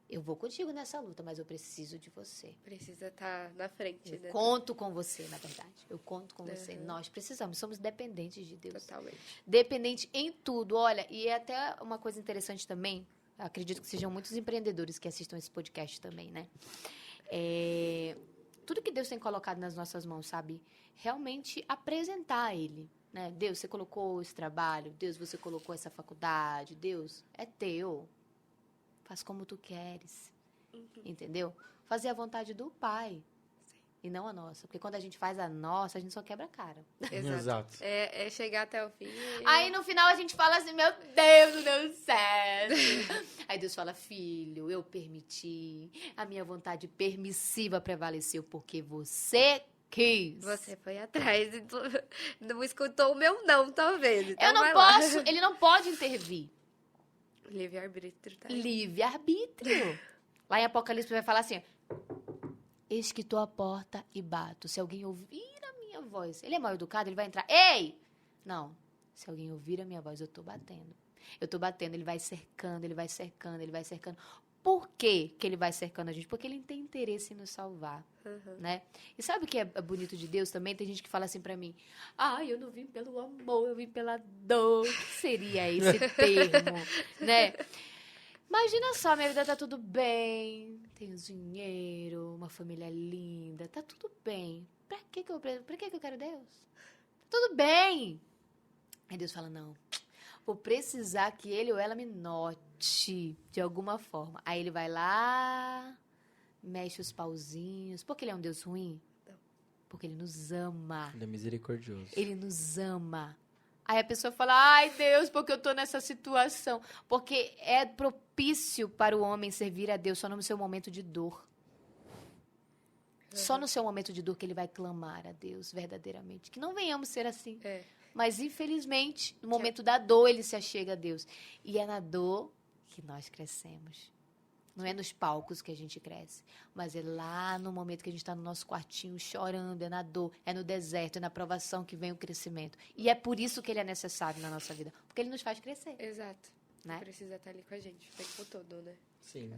C: Eu vou contigo nessa luta, mas eu preciso de você.
B: Precisa estar na frente,
C: Eu
B: né?
C: conto com você, na verdade. Eu conto com você.
B: Uhum.
C: Nós precisamos, somos dependentes de Deus.
B: Totalmente.
C: Dependente em tudo. Olha, e é até uma coisa interessante também, acredito que sejam muitos empreendedores que assistam esse podcast também, né? Tudo que Deus tem colocado nas nossas mãos, sabe? Realmente apresentar a Ele, né? Deus, você colocou esse trabalho, Deus, você colocou essa faculdade, Deus, é teu. Faz como tu queres, entendeu? Fazer a vontade do Pai. e não a nossa. Porque quando a gente faz a nossa, a gente só quebra a cara.
A: Exato.
B: É chegar até o fim.
C: Aí no final a gente fala assim, meu Deus, não deu certo. Aí Deus fala, filho, eu permiti. A minha vontade permissiva prevaleceu porque você quis.
B: Você foi atrás e não escutou o meu não, talvez. Então
C: Eu não
B: vai lá.
C: posso, ele não pode intervir.
B: Livre-arbítrio, tá?
C: Livre-arbítrio. Lá em Apocalipse vai falar assim, eis que tô à porta e bato. Se alguém ouvir a minha voz, ele é mal educado, ele vai entrar. Ei! Não. Se alguém ouvir a minha voz, eu tô batendo. Eu tô batendo, ele vai cercando, ele vai cercando, ele vai cercando. Por quê que ele vai cercando a gente? Porque ele tem interesse em nos salvar, né? E sabe o que é bonito de Deus também? Tem gente que fala assim pra mim, eu não vim pelo amor, eu vim pela dor. O que seria esse termo, né? Imagina só, minha vida tá tudo bem, tenho dinheiro, uma família linda, tá tudo bem. Pra que eu quero Deus? Tudo bem. Aí Deus fala, não, vou precisar que ele ou ela me note de alguma forma. Aí ele vai lá, mexe os pauzinhos. Porque ele é um Deus ruim?
B: Não.
C: Porque ele nos ama.
A: Ele é misericordioso.
C: Ele nos ama. Aí a pessoa fala, ai Deus, porque eu tô nessa situação. Porque é propício para o homem servir a Deus só no seu momento de dor. Só no seu momento de dor que ele vai clamar a Deus verdadeiramente. Que não venhamos ser assim.
B: É.
C: Mas, infelizmente, no momento da dor, ele se achega a Deus. E é na dor que nós crescemos. Não é nos palcos que a gente cresce, mas é lá no momento que a gente está no nosso quartinho chorando, é na dor, é no deserto, é na provação que vem o crescimento. E é por isso que ele é necessário na nossa vida, porque ele nos faz crescer,
B: Exato.
C: né?
B: Precisa estar ali com a gente o tempo todo, né?
A: Sim.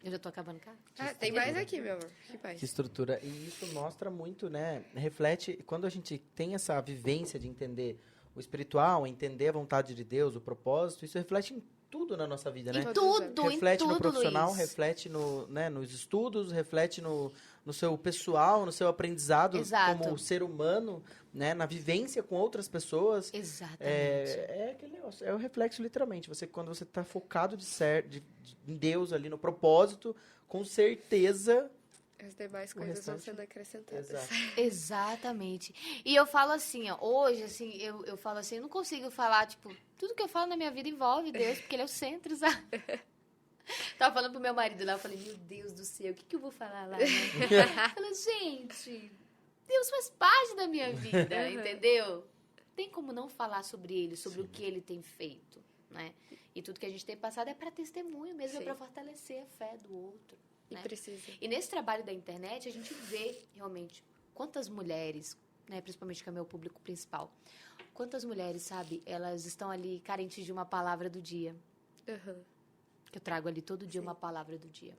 C: Eu já tô acabando, cara.
B: Tem mais aqui, meu amor. Que mais?
A: Que estrutura. E isso mostra muito, né? Reflete, quando a gente tem essa vivência de entender o espiritual, entender a vontade de Deus, o propósito, isso reflete em tudo na nossa vida, né?
C: Em tudo,
A: Reflete
C: em tudo,
A: no profissional,
C: Luiz.
A: reflete nos estudos, reflete no seu pessoal, no seu aprendizado
C: Exato.
A: como ser humano, né? Na vivência com outras pessoas.
C: Exatamente.
A: É aquele negócio, é o reflexo literalmente. Quando você está focado em Deus ali, no propósito, com certeza.
B: As demais coisas vão
A: restante-
B: sendo acrescentadas.
A: Exato.
C: Exatamente. E eu falo assim, ó, hoje, assim, eu falo assim, eu não consigo falar, tipo, tudo que eu falo na minha vida envolve Deus, porque ele é o centro, sabe? Tava falando pro meu marido lá, eu falei, meu Deus do céu, o que eu vou falar lá, né? Eu falei, gente, Deus faz parte da minha vida, entendeu? Tem como não falar sobre ele, sobre o que ele tem feito, né? E tudo que a gente tem passado é para testemunho mesmo, é
B: Sim.
C: para fortalecer a fé do outro.
B: E
C: Né?
B: precisa.
C: E nesse trabalho da internet, a gente vê realmente quantas mulheres, né, principalmente que é o meu público principal, quantas mulheres, sabe, elas estão ali carentes de uma palavra do dia. Que eu trago ali todo dia uma palavra do dia.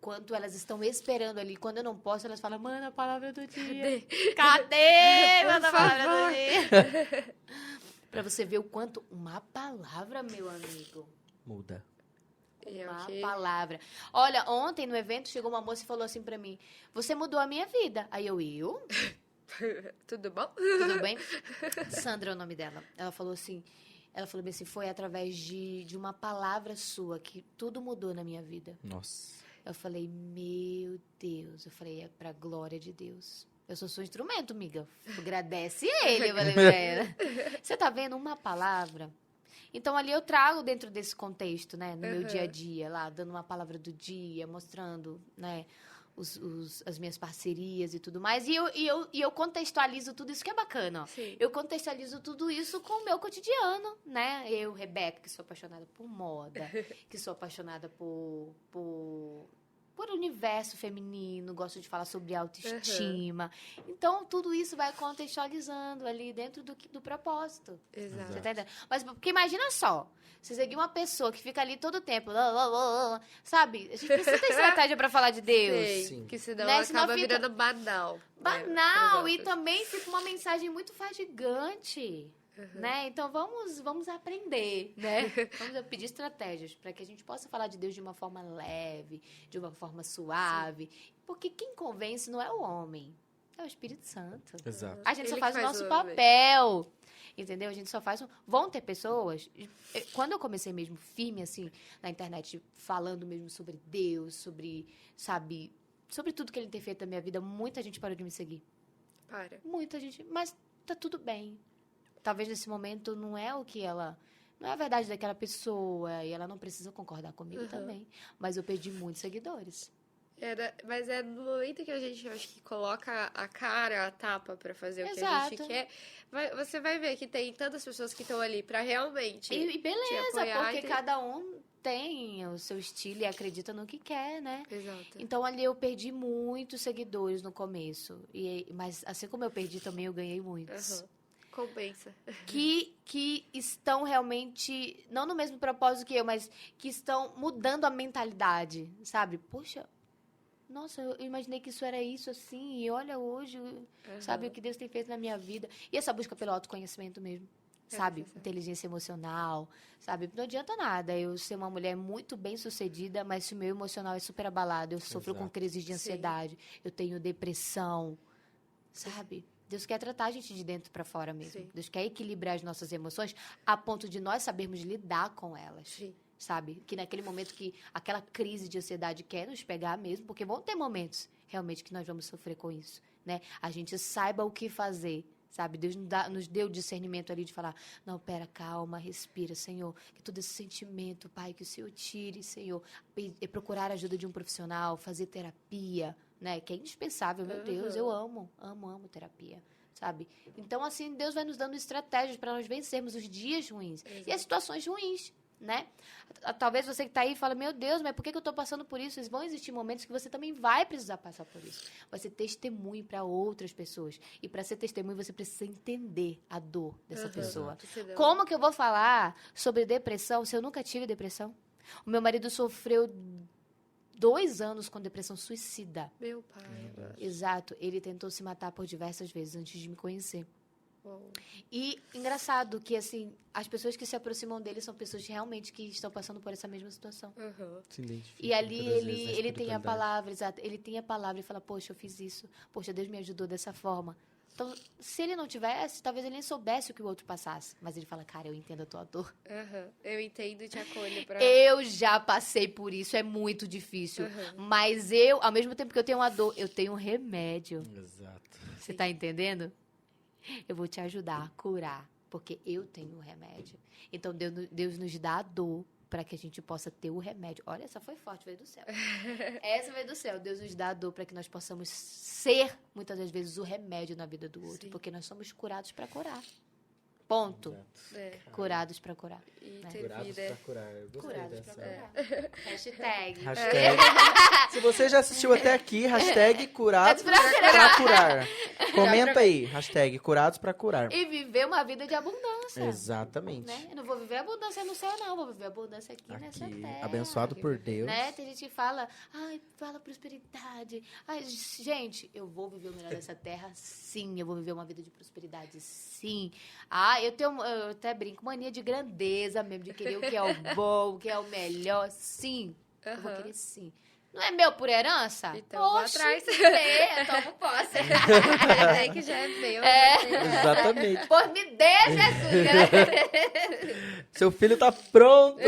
C: Quanto elas estão esperando ali. Quando eu não posso, elas falam, manda a palavra do dia. Cadê? Manda a palavra do dia. Pra você ver o quanto uma palavra, meu amigo.
A: Muda.
C: Uma palavra. Olha, ontem no evento chegou uma moça e falou assim pra mim, você mudou a minha vida. Aí eu?
B: Tudo bom?
C: Tudo bem? Sandra é o nome dela. Ela falou bem assim, foi através de uma palavra sua que tudo mudou na minha vida.
A: Nossa.
C: Eu falei, meu Deus. Eu falei, é pra glória de Deus. Eu sou seu instrumento, amiga. Agradece ele. Eu falei pra ela. Você tá vendo uma palavra? Então, ali eu trago dentro desse contexto, né? No meu dia a dia, lá, dando uma palavra do dia, mostrando, né? As minhas parcerias e tudo mais. E eu contextualizo tudo isso, que é bacana.
B: Sim.
C: Eu contextualizo tudo isso com o meu cotidiano, né? Eu, Rebeca, que sou apaixonada por moda, que sou apaixonada por universo feminino, gosto de falar sobre autoestima. Então, tudo isso vai contextualizando ali dentro do propósito.
B: Exato.
C: Você tá entendendo? Mas, porque imagina só, você seguir uma pessoa que fica ali todo o tempo, sabe? A gente precisa ter estratégia pra falar de Deus.
B: Sei,
A: Sim.
B: que senão
C: Né? Senão
B: acaba
C: fica-
B: virando banal.
C: Banal, e
B: Exato.
C: também fica uma mensagem muito fadigante. Né? Então vamos aprender, né? Vamos pedir estratégias para que a gente possa falar de Deus de uma forma leve, de uma forma suave. Porque quem convence não é o homem, é o Espírito Santo.
A: Exato.
C: A gente só
B: Ele
C: faz o
B: que
C: nosso
B: homem.
C: papel, entendeu? A gente só faz... Vão ter pessoas... Quando eu comecei mesmo firme, assim, na internet, falando mesmo sobre Deus, sobre, sabe... sobre tudo que ele tem feito na minha vida, muita gente parou de me seguir.
B: Para.
C: Muita gente. Mas tá tudo bem. Talvez nesse momento não é o que ela... Não é a verdade daquela pessoa. E ela não precisa concordar comigo também. Mas eu perdi muitos seguidores.
B: Mas é no momento que a gente, acho que coloca a cara, a tapa pra fazer o que a gente
C: Exato.
B: quer, você vai ver que tem tantas pessoas que estão ali pra realmente
C: E
B: te
C: beleza,
B: apoiar.
C: porque cada um tem o seu estilo e acredita no que quer, né?
B: Exato.
C: Então, ali eu perdi muitos seguidores no começo. Mas assim como eu perdi também, eu ganhei muitos.
B: Aham. Compensa.
C: Que estão realmente, não no mesmo propósito que eu, mas que estão mudando a mentalidade, sabe? Poxa, nossa, eu imaginei que isso era isso assim, e olha hoje, sabe, o que Deus tem feito na minha vida. E essa busca pelo autoconhecimento mesmo, sabe?
B: necessário.
C: Inteligência emocional, sabe? Não adianta nada eu ser uma mulher muito bem-sucedida, mas se o meu emocional é super abalado, eu sofro com
A: Exato.
C: crises de
B: Sim.
C: ansiedade, eu tenho depressão, sabe? Deus quer tratar a gente de dentro para fora mesmo.
B: Sim.
C: Deus quer equilibrar as nossas emoções a ponto de nós sabermos lidar com elas.
B: Sim.
C: Sabe? Que naquele momento que aquela crise de ansiedade quer nos pegar mesmo, porque vão ter momentos realmente que nós vamos sofrer com isso, né? A gente saiba o que fazer, sabe? Deus nos deu o discernimento ali de falar, não, pera, calma, respira, Senhor, que todo esse sentimento, Pai, que o Senhor tire, Senhor, e procurar a ajuda de um profissional, fazer terapia, né? Que é indispensável, meu Deus, eu amo terapia, sabe? Então, assim, Deus vai nos dando estratégias para nós vencermos os dias ruins e as situações ruins, né? Talvez você que está aí fala, meu Deus, mas por que eu estou passando por isso? Vão existir momentos que você também vai precisar passar por isso. Vai ser testemunho para outras pessoas. E para ser testemunho, você precisa entender a dor dessa pessoa. Como que eu vou falar sobre depressão se eu nunca tive depressão? O meu marido sofreu 2 anos com depressão suicida.
B: Meu pai.
C: Exato. Ele tentou se matar por diversas vezes antes de me conhecer.
B: Uou.
C: E engraçado que, assim, as pessoas que se aproximam dele são pessoas realmente que estão passando por essa mesma situação.
B: Aham.
A: Se identifica
C: E ali
A: muitas vezes na
C: ele tem a
A: espiritualidade.
C: palavra, exato. Ele tem a palavra e fala, poxa, eu fiz isso. Poxa, Deus me ajudou dessa forma. Então, se ele não tivesse, talvez ele nem soubesse o que o outro passasse. Mas ele fala, cara, eu entendo a tua dor.
B: Aham. Eu entendo e te acolho pra...
C: Eu já passei por isso, é muito difícil. Mas eu, ao mesmo tempo que eu tenho uma dor, eu tenho um remédio.
A: Exato.
C: Você tá entendendo? Eu vou te ajudar a curar, porque eu tenho o remédio. Então, Deus nos dá a dor para que a gente possa ter o remédio. Olha, essa foi forte, veio do céu. Essa veio do céu. Deus nos dá a dor para que nós possamos ser, muitas das vezes, o remédio na vida do outro.
B: Sim.
C: Porque nós somos curados para curar. Ponto.
A: Exato.
B: É.
C: Curados para curar.
B: E
C: Né?
B: ter
A: Curados
B: vida.
A: pra curar. Eu gostei
C: Curados
A: dessa.
C: para curar. Hashtag.
A: Hashtag. Se você já assistiu até aqui, hashtag curados
C: Pra
A: pra curar. Comenta aí, hashtag curados pra curar.
C: E viver uma vida de abundância.
A: Exatamente.
C: Né? Eu não vou viver abundância no céu, não. Vou viver abundância aqui nessa
A: Aqui,
C: terra.
A: abençoado por Deus.
C: Né? Tem gente que fala, ai, fala prosperidade. Ai, gente, eu vou viver o melhor dessa terra, sim. Eu vou viver uma vida de prosperidade, sim. Ah, eu até brinco, mania de grandeza mesmo, de querer o que é o bom, o que é o melhor, sim. Eu vou
B: Aham.
C: querer sim. Não é meu por herança?
B: Então, vou
C: Oxi,
B: atrás.
C: eu tomo posse.
B: É que já é meu. né?
A: Exatamente.
C: Pois me dê, Jesus. Né?
A: Seu filho tá pronto.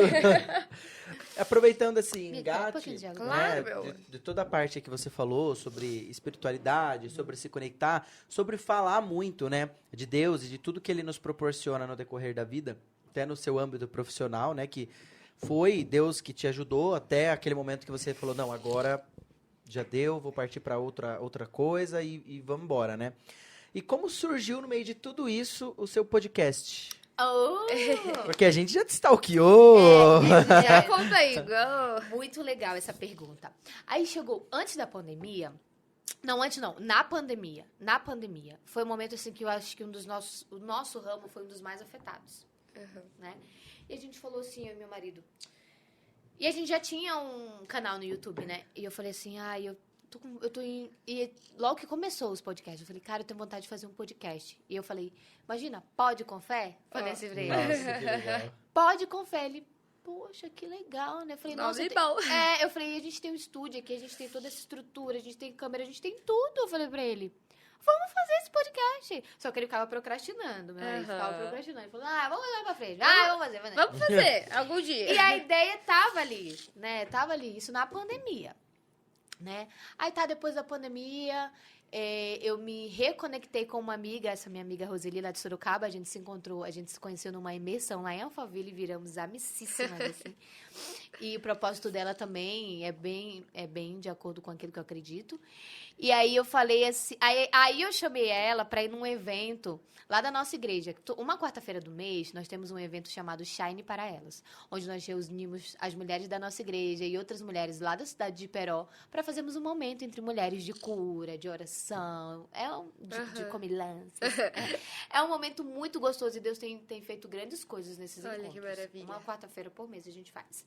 A: Aproveitando esse
C: Me dá um
A: engate,
C: pouquinho de água.
B: Claro,
A: né,
B: meu.
A: de toda a parte que você falou sobre espiritualidade, sobre se conectar, sobre falar muito, né, de Deus e de tudo que Ele nos proporciona no decorrer da vida, até no seu âmbito profissional, né, que foi Deus que te ajudou até aquele momento que você falou, não, agora já deu, vou partir para outra coisa e vamos embora, né? E como surgiu no meio de tudo isso o seu podcast?
C: Oh!
A: Porque a gente já te stalkeou.
B: Já conta aí, igual.
C: Muito legal essa pergunta. Aí chegou antes da pandemia. Não, antes não. Na pandemia. Na pandemia. Foi um momento assim que eu acho que o nosso ramo foi um dos mais afetados. Né? E a gente falou assim, eu e meu marido. E a gente já tinha um canal no YouTube, né? E eu falei assim, eu tô em... E logo que começou os podcasts, eu falei, cara, eu tenho vontade de fazer um podcast. E eu falei, imagina, pode com fé? Falei assim pra ele.
A: Nossa, que legal.
C: Pode com fé. Ele, poxa, que legal, né? Eu falei, nossa,
B: Nome bom.
C: eu falei, a gente tem um estúdio aqui, a gente tem toda essa estrutura, a gente tem câmera, a gente tem tudo. Eu falei pra ele, vamos fazer esse podcast. Só que ele ficava procrastinando, meu marido ficava procrastinando. Ele falou, vamos lá pra frente. Vamos fazer.
B: Vamos fazer, algum dia.
C: E a ideia tava ali, né? Tava ali, isso na pandemia. né? Aí tá, depois da pandemia, eu me reconectei com uma amiga, essa minha amiga Roseli, lá de Sorocaba. A gente se encontrou, a gente se conheceu numa imersão lá em Alphaville e viramos amicíssimas, assim. E o propósito dela também é bem de acordo com aquilo que eu acredito. E aí eu falei assim, aí eu chamei ela para ir num evento lá da nossa igreja. Uma quarta-feira do mês, nós temos um evento chamado Shine para Elas, onde nós reunimos as mulheres da nossa igreja e outras mulheres lá da cidade de Iperó para fazermos um momento entre mulheres de cura, de oração, de comilança. É um momento muito gostoso e Deus tem feito grandes coisas nesses encontros.
B: Olha que maravilha.
C: Uma quarta-feira por mês a gente faz.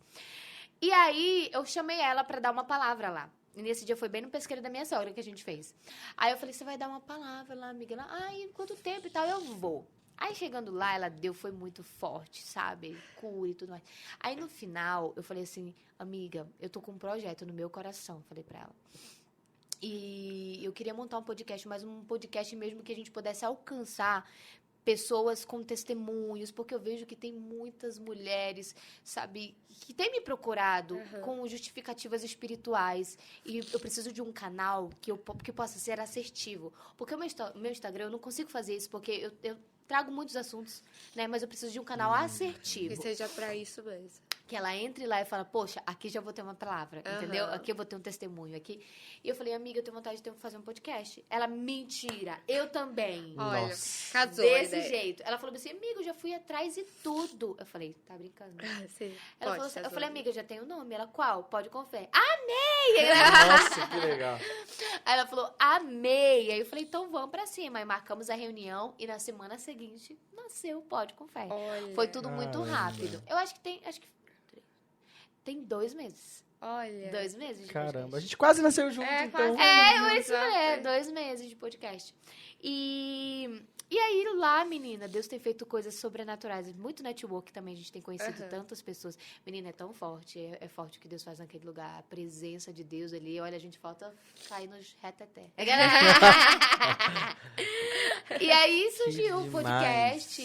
C: E aí eu chamei ela para dar uma palavra lá. E nesse dia foi bem no pesqueiro da minha sogra que a gente fez. Aí eu falei, você vai dar uma palavra lá, amiga? Ela, ai, quanto tempo e tal? Eu vou. Aí chegando lá, ela foi muito forte, sabe? Cura e tudo mais. Aí no final, eu falei assim, amiga, eu tô com um projeto no meu coração, falei pra ela. E eu queria montar um podcast, mas um podcast mesmo que a gente pudesse alcançar pessoas com testemunhos, porque eu vejo que tem muitas mulheres, sabe, que têm me procurado com justificativas espirituais, e eu preciso de um canal que possa ser assertivo, porque o meu Instagram eu não consigo fazer isso, porque eu trago muitos assuntos, né, mas eu preciso de um canal assertivo.
B: Que seja pra isso mesmo.
C: Que ela entre lá e fala, poxa, aqui já vou ter uma palavra, entendeu? Aqui eu vou ter um testemunho aqui. E eu falei, amiga, eu tenho vontade de fazer um podcast. Ela, mentira, eu também.
B: Olha,
A: Nossa.
B: casou
C: Desse jeito. Ela falou assim, amiga, eu já fui atrás e tudo. Eu falei, tá brincando?
B: Sim,
C: Ela
B: pode,
C: falou assim,
B: tá
C: eu falei,
B: zoando.
C: amiga, já tem o nome. Ela, qual? Pode confiar. Amei!
A: Nossa, que legal.
C: Aí ela falou, amei. Aí eu falei, então vamos pra cima. Aí marcamos a reunião e na semana seguinte nasceu o Pode com Fé.
B: Olha.
C: Foi tudo muito
A: Caramba.
C: rápido. Eu acho que tem 2 meses.
B: Olha.
C: 2 meses de
A: Caramba, a
C: podcast.
A: gente quase nasceu junto,
B: É,
A: então.
B: quase.
C: Isso é, 2 meses de podcast. E aí lá, menina, Deus tem feito coisas sobrenaturais. Muito network também, a gente tem conhecido tantas pessoas. Menina, é tão forte, é forte o que Deus faz naquele lugar. A presença de Deus ali, olha, a gente falta cair nos reteté. E aí surgiu o podcast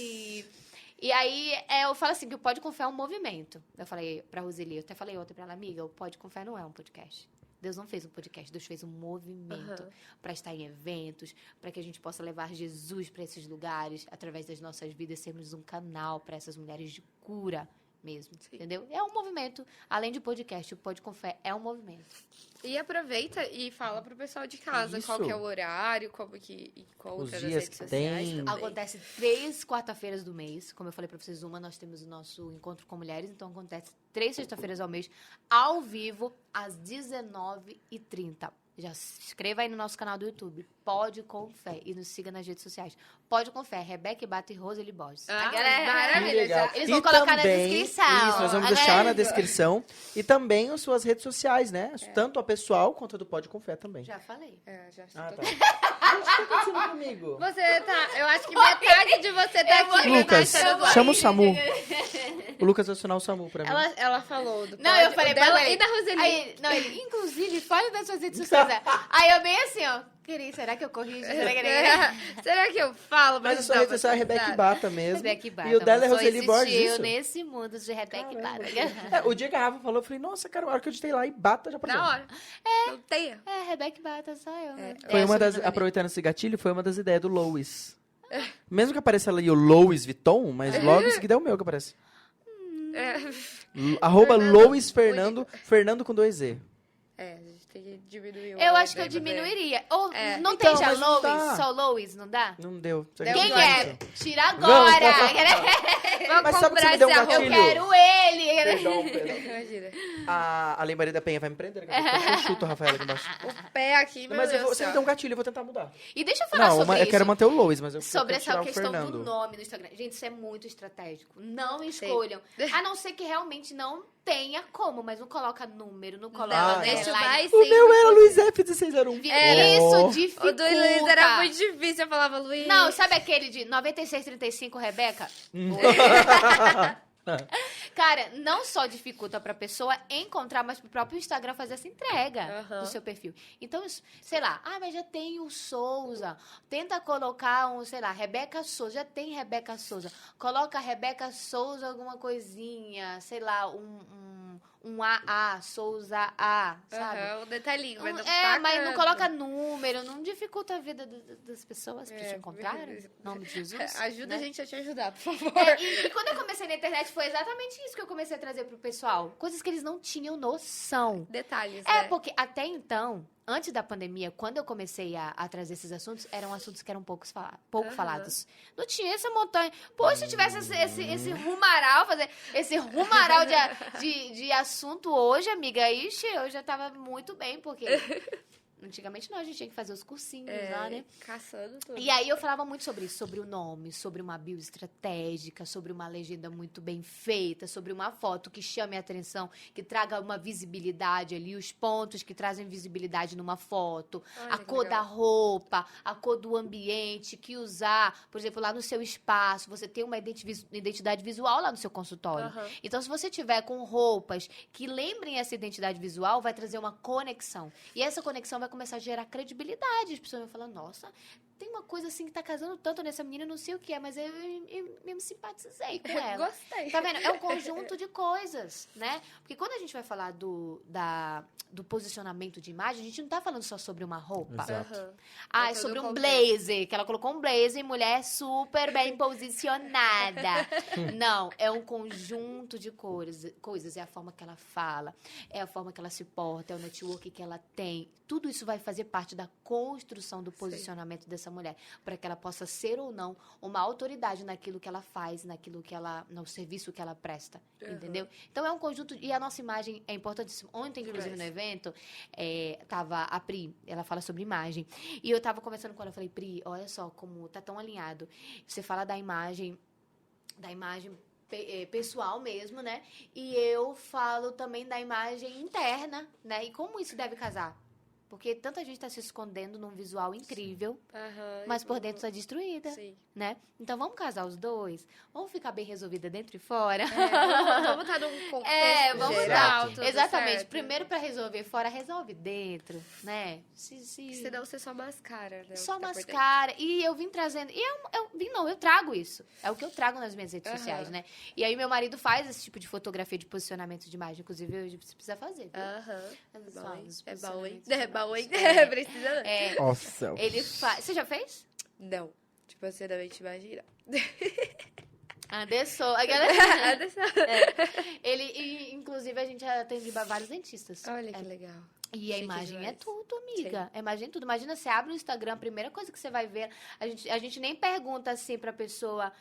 C: e aí eu falo assim, que o Pode Confiar é um movimento. Eu falei pra Roseli, eu até falei ontem pra ela, amiga, o Pode Confiar não é um podcast. Deus não fez um podcast, Deus fez um movimento para estar em eventos, para que a gente possa levar Jesus para esses lugares, através das nossas vidas, sermos um canal para essas mulheres de cura mesmo, entendeu? É um movimento, além de podcast, o Pode Confiar é um movimento.
B: E aproveita e fala pro pessoal de casa
A: Isso.
B: qual que é o horário, como que e qual
A: Os
B: outras
A: dias
B: redes
A: que
B: sociais
A: tem.
B: também.
C: Acontece 3 quarta-feiras do mês. Como eu falei pra vocês, nós temos o nosso encontro com mulheres, então acontece 3 sexta-feiras ao mês, ao vivo, às 19h30. Já se inscreva aí no nosso canal do YouTube, Pode Com Fé, e nos siga nas redes sociais. Pode Com Fé, Rebeca Bata e Roseli Borges.
B: Ah,
A: Que
B: maravilha.
A: legal.
B: Já.
C: Eles vão colocar na
A: também,
C: descrição.
A: Isso, nós vamos deixar na descrição. E também as suas redes sociais, né? Tanto a pessoal quanto a do Pode Confiar também.
C: Já falei.
B: Já
A: Ah,
B: tô-
A: tá. Gente, o que tá acontecendo comigo?
B: Você tá. Eu acho que metade de você tá aqui.
A: Lucas,
B: metade tá do lado.
A: chama o Samu. O Lucas vai acionar o Samu pra mim.
B: Ela falou do
C: Não,
B: Pode,
C: eu falei
B: o
C: pra
B: dela
C: ela.
B: e da Roseli.
C: Aí, não, ele, inclusive, fale das suas redes sociais. Aí eu bem assim, ó. Querido, será que eu corrijo?
B: Será que eu falo?
A: Mas a sua rede social é Rebeca Bata mesmo.
C: Rebeca Bata.
A: E o dela é
C: Só
A: Roseli Borges,
C: existiu
A: isso?
C: nesse mundo de Rebeca
A: Caramba.
C: Bata.
A: O dia que a Rafa falou, eu falei, nossa, cara, a hora que eu digitei lá e Bata já apareceu.
B: Na hora. Não tem.
C: É, Rebeca Bata, só eu. Né?
A: Foi
C: É,
A: uma das,
C: sobrenome
A: aproveitando esse gatilho, foi uma das ideias do Lois. Mesmo que apareça ali o Lois Vuitton, mas logo em seguida é o meu que aparece.
B: É,
A: Arroba
B: Fernando
A: Lois Fernando, Fernando com 2 Z.
B: a gente tem que diminuir o
C: Eu acho que eu
B: pra ver.
C: diminuiria. Ou
B: É.
C: não
A: Então,
C: tem já
A: mas não
C: Lois?
A: dá.
C: Só Lois, não dá?
A: Não deu. Você
B: Deu
C: Quem
A: acredita
C: é?
A: nisso?
C: Tira agora!
B: Vamos
A: Mas sabe que
B: comprar
A: você me deu um
B: esse arroba.
C: Eu
A: gatilho?
C: quero ele!
A: Perdão.
B: Imagina.
A: A Lei Maria da Penha vai me prender. Daqui a pouco eu chuto a Rafaela aqui embaixo.
B: O pé aqui, meu
A: Mas
B: Deus do
A: você me
B: céu.
A: deu um gatilho, eu vou tentar mudar.
C: E deixa eu falar
A: Não,
C: sobre
A: eu
C: isso.
A: quero manter o Lois, mas eu
C: Sobre
A: quero tirar
C: essa
A: o
C: questão
A: Fernando.
C: do nome no Instagram. Gente, isso é muito estratégico. Não escolham. A não ser que realmente não tenha como, mas não coloca número, não coloca...
A: Não,
B: deixa o
C: like.
B: mais
A: O meu era
B: simples
A: Luiz F1601.
C: Isso
B: O
C: dificulta.
B: do Luiz era muito difícil, eu falava, Luiz.
C: Não, sabe aquele de 9635, Rebeca? Cara, não só dificulta pra pessoa encontrar, mas pro próprio Instagram fazer essa entrega
B: Aham.
C: do seu perfil. Então, sei lá, mas já tem o Souza. Tenta colocar sei lá, Rebeca Souza. Já tem Rebeca Souza. Coloca Rebeca Souza alguma coisinha, sei lá, um um AA, Souza A, sabe?
B: Aham, um detalhinho, mas não
C: Mas não
B: tanto.
C: coloca número, não dificulta a vida das pessoas pra
B: É,
C: te encontrar, em nome de Jesus.
B: Ajuda
C: né?
B: a gente a te ajudar, por favor.
C: E quando eu comecei na internet, foi exatamente isso que eu comecei a trazer pro pessoal. Coisas que eles não tinham noção.
B: Detalhes,
C: É,
B: né?
C: porque até então, antes da pandemia, quando eu comecei a trazer esses assuntos, eram assuntos que eram pouco falados. Não tinha essa montanha. Pô, se tivesse esse rumaral, fazer esse rumaral de assunto hoje, amiga, ixi, eu já tava muito bem, porque antigamente não, a gente tinha que fazer os cursinhos lá, né?
B: Caçando tudo.
C: E aí eu falava muito sobre isso, sobre o nome, sobre uma bio estratégica, sobre uma legenda muito bem feita, sobre uma foto que chame a atenção, que traga uma visibilidade ali, os pontos que trazem visibilidade numa foto,
B: Olha
C: a
B: que
C: cor
B: legal.
C: da roupa, a cor do ambiente, que usar, por exemplo, lá no seu espaço, você tem uma identidade visual lá no seu consultório.
B: Aham.
C: Então, se você tiver com roupas que lembrem essa identidade visual, vai trazer uma conexão. E essa conexão vai começar a gerar credibilidade. As pessoas vão falar, nossa, tem uma coisa assim que tá casando tanto nessa menina, não sei o que é, mas eu me simpatizei com ela.
B: Gostei.
C: Tá vendo? É um conjunto de coisas, né? Porque quando a gente vai falar do posicionamento de imagem, a gente não tá falando só sobre uma roupa.
A: Exato.
B: Aham.
C: Ah,
B: É
C: é
B: todo
C: sobre
B: o
C: um
B: contexto.
C: blazer, que ela colocou um blazer, mulher super bem posicionada. Não, é um conjunto de coisas. É a forma que ela fala, é a forma que ela se porta, é o network que ela tem. Tudo isso vai fazer parte da construção do posicionamento dessa mulher, para que ela possa ser ou não uma autoridade naquilo que ela faz, no serviço que ela presta, entendeu? Então é um conjunto, e a nossa imagem é importantíssima. Ontem, inclusive, no evento, tava a Pri, ela fala sobre imagem, e eu tava conversando com ela, eu falei, Pri, olha só como tá tão alinhado. Você fala da imagem pessoal mesmo, né? E eu falo também da imagem interna, né? E como isso deve casar? Porque tanta gente tá se escondendo num visual incrível,
B: Aham.
C: mas por dentro tá destruída,
B: Sim.
C: né? Então vamos casar os dois? Vamos ficar bem resolvida dentro e fora?
B: Vamos estar num contexto
C: vamos
B: geral,
A: dar.
B: tudo
C: Exatamente.
B: certo.
C: Primeiro pra resolver fora, resolve dentro, né?
B: Senão você só mascara, né? o
C: Só
B: que tá por dentro.
C: mascara. E eu vim trazendo. E eu trago isso. É o que eu trago nas minhas redes
B: Aham.
C: sociais, né? E aí meu marido faz esse tipo de fotografia de posicionamento de imagem. Inclusive, você precisa fazer, viu?
B: Aham.
C: Mas
B: Bom,
C: só
B: hein?
C: os
B: É bom, hein?
C: posicionamentos
B: É bom, hein?
C: de imagem.
B: Precisa, né?
C: É,
A: Nossa.
C: ele faz. Você já fez?
B: Não. Tipo, você não imagina.
C: Anderson. Inclusive, a gente já atende vários dentistas.
B: Olha que
C: É.
B: legal.
C: E a
B: Chique
C: imagem é
B: demais.
C: tudo, amiga. A imagem é tudo. Imagina, você abre o Instagram, a primeira coisa que você vai ver, a gente nem pergunta assim pra pessoa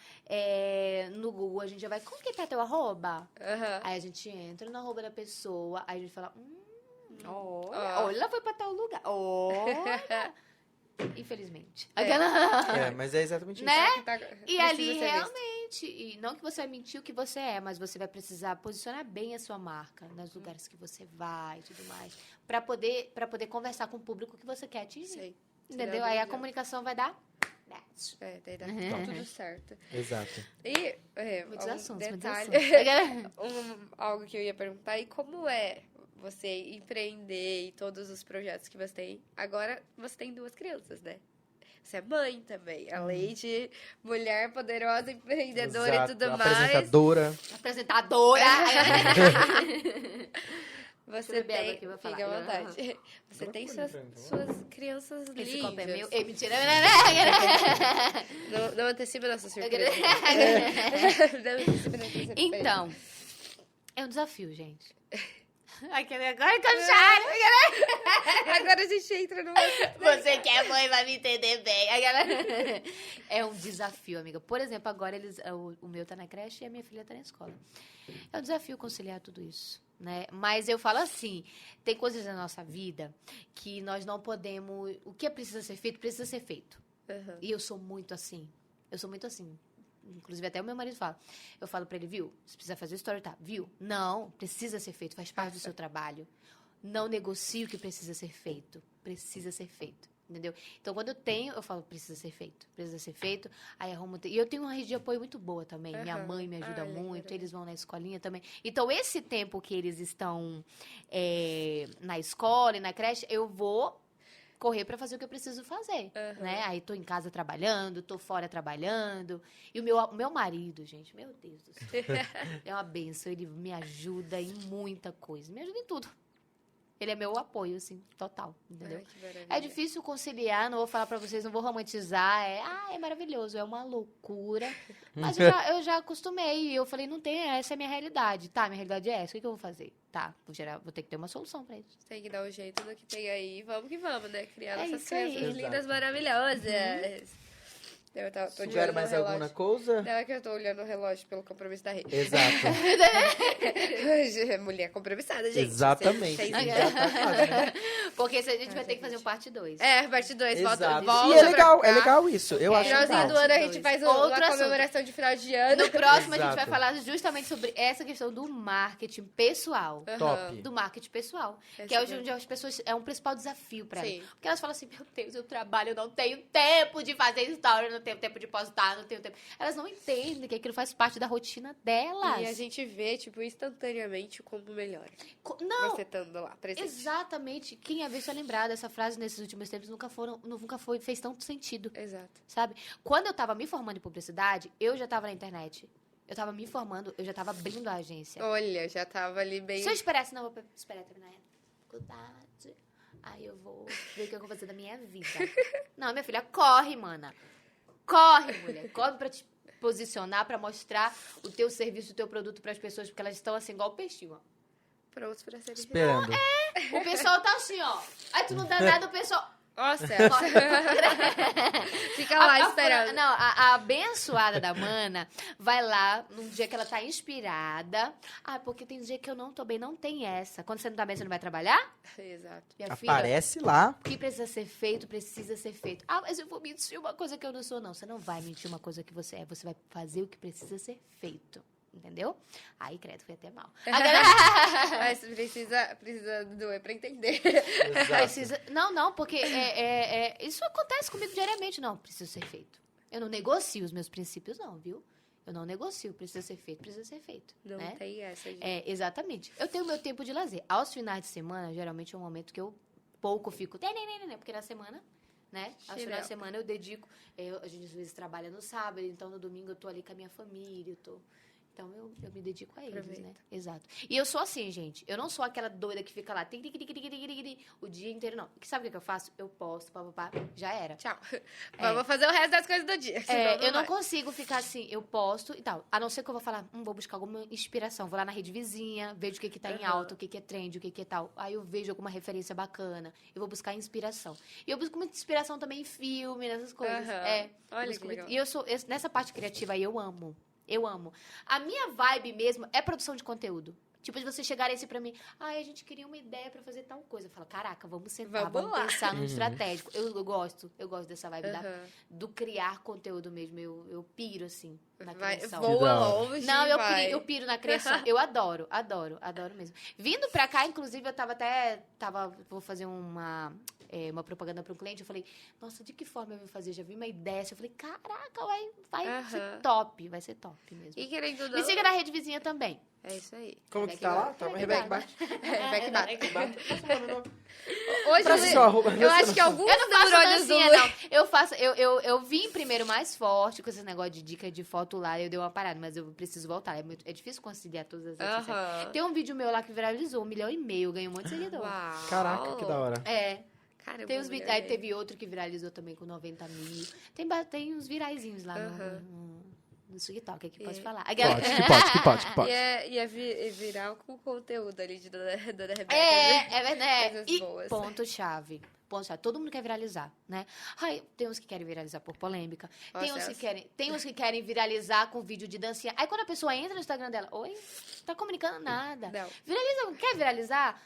C: no Google, a gente já vai, como que tá teu arroba?
B: Aham.
C: Aí a gente entra no arroba da pessoa, aí a gente fala, olha,
B: Ó.
C: olha, ela foi pra tal lugar. Olha. Infelizmente.
B: É.
C: Aquela...
A: Mas é exatamente isso.
C: Né?
B: Tá-
C: E
B: precisa
C: ali,
B: ser visto.
C: realmente, e não que você vai mentir o que você é, mas você vai precisar posicionar bem a sua marca nos lugares que você vai e tudo mais, pra poder conversar com o público que você quer atingir.
B: Sei.
C: Entendeu?
B: Tirar
C: Aí a
B: dúvida.
C: comunicação vai dar match.
B: Daí dá
C: Uhum.
B: tudo certo.
A: Exato.
B: E
C: Muitos
B: um
C: assuntos, muitos
B: detalhe,
C: assuntos.
B: algo que eu ia perguntar, e como é você empreender e todos os projetos que você tem? Agora você tem 2 crianças, né? Você é mãe também, além de mulher poderosa, empreendedora
A: Exato.
B: e tudo mais.
A: Apresentadora.
C: Apresentadora.
B: Você
C: beber água
B: tem,
C: aqui, vou falar.
B: fica à vontade. Você
A: Agora
B: tem
A: foi
B: suas,
A: diferente,
B: suas crianças
C: Esse copo é meu.
B: lindas.
C: Ei, mentira.
B: Não antecipa nossa surpresa. Não antecipa nossa surpresa.
C: Então, é um desafio, gente. Aquele agora que eu choro.
B: Agora a gente entra no...
C: Você que é mãe vai me entender bem. É um desafio, amiga. Por exemplo, agora o meu tá na creche e a minha filha tá na escola. É um desafio conciliar tudo isso, né? Mas eu falo assim, tem coisas na nossa vida que nós não podemos... O que precisa ser feito, precisa ser feito.
B: Uhum.
C: E eu sou muito assim. Inclusive, até o meu marido fala. Eu falo pra ele, viu? Você precisa fazer o story, tá? Viu? Não, precisa ser feito. Faz parte do seu trabalho. Não negocie o que precisa ser feito. Precisa ser feito. Entendeu? Então, quando eu tenho, eu falo, precisa ser feito. Precisa ser feito. Aí arrumo... E eu tenho uma rede de apoio muito boa também. Minha
B: Aham.
C: mãe me ajuda
B: Olha,
C: muito.
B: legal.
C: Eles vão na escolinha também. Então, esse tempo que eles estão na escola e na creche, eu vou correr pra fazer o que eu preciso fazer, né? Aí tô em casa trabalhando, tô fora trabalhando. E o meu marido, gente, meu Deus do céu, é uma benção. Ele me ajuda em muita coisa. Me ajuda em tudo. Ele é meu apoio, assim, total, entendeu?
B: Ai, que maravilha.
C: É difícil conciliar, não vou falar pra vocês, não vou romantizar. É maravilhoso, é uma loucura. Mas eu já acostumei. E eu falei, não tem, essa é a minha realidade. Tá, minha realidade é essa, o que eu vou fazer? Tá, vou ter que ter uma solução pra isso.
B: Tem que dar um jeito no que tem aí. Vamos que vamos, né? Criar
C: É
B: essas
C: isso aí.
B: crianças lindas,
A: Exato.
B: maravilhosas. Eu tô de olho
A: Tiver
B: no
A: mais
B: relógio.
A: alguma coisa?
B: Não, é que eu tô olhando o relógio pelo compromisso da rede.
A: Exato.
B: Mulher compromissada, gente.
A: Exatamente.
B: Vocês-
A: Já tá quase, né?
C: Porque a gente vai ter que fazer um parte 2.
B: É, parte 2, volta,
A: Exato.
B: volta
A: E é
B: pra cá.
A: legal isso. Eu acho
B: Finalzinho
A: legal.
B: do ano a
C: Parte
B: gente
C: dois.
B: faz
C: Outro
B: uma
C: assunto.
B: comemoração de final de ano.
C: No próximo, a gente vai
A: Exato.
C: falar justamente sobre essa questão do marketing pessoal.
B: Aham.
A: Top.
C: Do marketing pessoal.
B: Essa
C: Que é
B: é
C: onde as pessoas... É um principal desafio pra
B: Sim.
C: elas. Porque elas falam assim, meu Deus, eu trabalho, eu não tenho tempo de fazer story, eu não tenho tempo de postar, não tenho tempo... Elas não entendem que aquilo faz parte da rotina delas.
B: E a gente vê, tipo, instantaneamente como melhora.
C: Não,
B: Você estando lá, presente.
C: exatamente. Quem ia ver se vai lembrar dessa frase nesses últimos tempos fez tanto sentido,
B: Exato.
C: sabe? Quando eu tava me formando em publicidade, eu já tava na internet. Eu tava me formando, eu já tava abrindo a agência.
B: Olha, já tava ali bem...
C: Se eu esperasse, não, eu vou esperar terminar a faculdade. Aí eu vou ver o que eu vou fazer da minha vida. Não, minha filha, corre, mana. Corre, mulher. Corre pra te posicionar, pra mostrar o teu serviço, o teu produto pras pessoas, porque elas estão assim, igual o peixinho, ó.
B: Prontos pra ser...
A: Esperando.
C: O pessoal tá assim, ó. Aí tu não dá nada, o pessoal...
B: Nossa,
C: Corre.
B: fica lá esperando.
C: Não, a abençoada da mana vai lá num dia que ela tá inspirada. Ah, porque tem dia que eu não tô bem, não tem essa. Quando você não tá bem, você não vai trabalhar?
B: Exato.
C: Minha filha,
A: Aparece lá.
C: o que precisa ser feito, precisa ser feito. Ah, mas eu vou mentir uma coisa que eu não sou, não. Você não vai mentir uma coisa que você é. Você vai fazer o que precisa ser feito. Entendeu? Aí, credo, foi até mal.
B: Mas precisa doer pra entender.
A: Exato.
C: Precisa... Não, porque isso acontece comigo diariamente. Não, precisa ser feito. Eu não negocio os meus princípios, não, viu? Eu não negocio, precisa ser feito,
B: Não
C: né?
B: tem essa, gente.
C: Exatamente. Eu tenho meu tempo de lazer. Aos finais de semana, geralmente é um momento que eu pouco fico... Porque na semana, né? Aos finais de semana eu dedico... a gente às vezes trabalha no sábado, então no domingo eu tô ali com a minha família, Então, eu me dedico a eles,
B: Aproveita.
C: né? Exato. E eu sou assim, gente. Eu não sou aquela doida que fica lá o dia inteiro, não. E sabe o que eu faço? Eu posto, papapá, já era.
B: Tchau. Vamos fazer o resto das coisas do dia. senão
C: Eu não
B: vai.
C: consigo ficar assim, eu posto e tal. A não ser que eu vou falar, vou buscar alguma inspiração. Vou lá na rede vizinha, vejo o que tá em alta, o que é trend, o que é tal. Aí eu vejo alguma referência bacana. Eu vou buscar inspiração. E eu busco muita inspiração também em filme, nessas coisas.
B: Aham.
C: Eu
B: Olha
C: busco
B: que
C: muito.
B: legal.
C: E eu sou, nessa parte criativa aí, eu amo. Eu amo. A minha vibe mesmo é produção de conteúdo. Tipo, de vocês chegarem assim pra mim, a gente queria uma ideia pra fazer tal coisa. Eu falo, caraca, vamos sentar,
B: Vamos lá.
C: pensar num estratégico. Eu gosto dessa vibe
B: Aham.
C: do criar conteúdo mesmo. Eu piro, assim, na
B: Vai,
C: criação.
A: Que da
B: voa
A: hora.
B: longe.
C: Não,
B: vai.
C: eu piro na criação. Eu adoro mesmo. Vindo pra cá, inclusive, eu vou fazer uma propaganda para um cliente. Eu falei, nossa, de que forma eu vou fazer? Já vi uma ideia. Eu falei, caraca, vai ser top. Vai ser top mesmo.
B: E querendo
C: Me siga na rede vizinha também.
B: É isso aí.
A: Como que tá lá? Tá uma Rebeca Bate.
B: Rebeca Bata.
A: Hoje
B: Hoje, eu acho que alguns
C: Eu não faço
B: neurônios do
C: dancinha,
B: Lu-
C: não. Eu faço, eu vim primeiro mais forte com esse negócio de dica de foto lá. Eu dei uma parada, mas eu preciso voltar. É difícil conciliar todas as redes sociais.
B: Aham.
C: Tem um vídeo meu lá que viralizou 1,5 milhão, ganhei um monte de seguidor.
B: Uau.
A: Caraca, que da hora.
B: Caramba,
C: Tem uns vídeos.
B: mulher.
C: Aí teve outro que viralizou também com 90 mil. Tem uns viraizinhos lá no TikTok, aqui pode falar.
A: Que pode.
B: E é viral com conteúdo ali de Dona Rebeca.
C: É verdade.
B: Coisas
C: E
B: boas.
C: ponto-chave. Todo mundo quer viralizar, né? Ai, tem uns que querem viralizar por polêmica.
B: Nossa,
C: Tem uns que querem viralizar com vídeo de dancinha. Aí quando a pessoa entra no Instagram dela, oi, tá comunicando nada.
B: Não.
C: Viraliza, quer viralizar?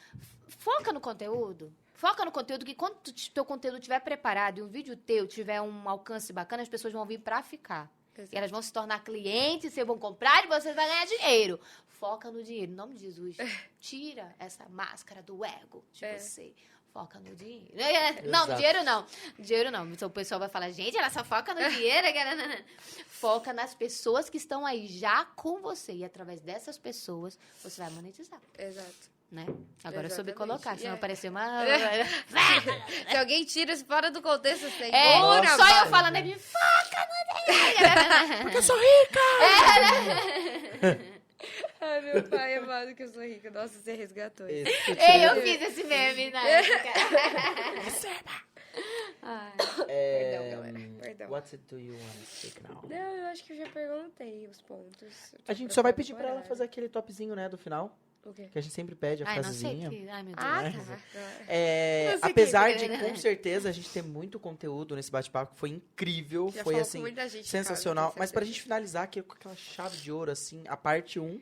C: Foca no conteúdo. Foca no conteúdo, que quando teu conteúdo estiver preparado e um vídeo teu tiver um alcance bacana, as pessoas vão vir pra ficar.
B: Exato.
C: E elas vão se tornar clientes, vocês vão comprar e você vai ganhar dinheiro. Foca no dinheiro, em nome de Jesus. Tira essa máscara do ego de você. Foca no dinheiro. Não,
A: Exato.
C: dinheiro não. Dinheiro não. Então o pessoal vai falar, gente, ela só foca no dinheiro. Foca nas pessoas que estão aí já com você. E através dessas pessoas, você vai monetizar.
B: Exato.
C: né? Agora eu soube
B: Exatamente.
C: colocar, senão apareceu uma...
B: Se alguém tira isso fora do contexto, você
C: Só eu
B: mano.
C: falando aqui,
A: Porque eu sou rica!
B: Ai, meu pai amado, que eu sou rica. Nossa, você resgatou isso.
C: Ei, eu fiz esse meme na época. Ai.
B: Perdão, galera. Perdão.
A: What do you want to speak now?
B: Não, eu acho que eu já perguntei os pontos.
A: A gente só vai pedir pra ela fazer aquele topzinho, né, do final.
B: O quê?
A: Que a gente sempre pede, a
C: Ai, não sei
A: frasezinha.
C: que... Ai, meu Deus.
B: Ah,
A: né?
B: tá.
A: É,
C: Não sei
A: apesar
C: que-
A: de, com certeza, a gente ter muito conteúdo nesse bate-papo, foi incrível,
B: Já
A: foi,
B: falou
A: assim,
B: com muita gente,
A: sensacional.
B: cara,
A: Mas pra gente finalizar aqui com aquela chave de ouro, assim, a parte 1,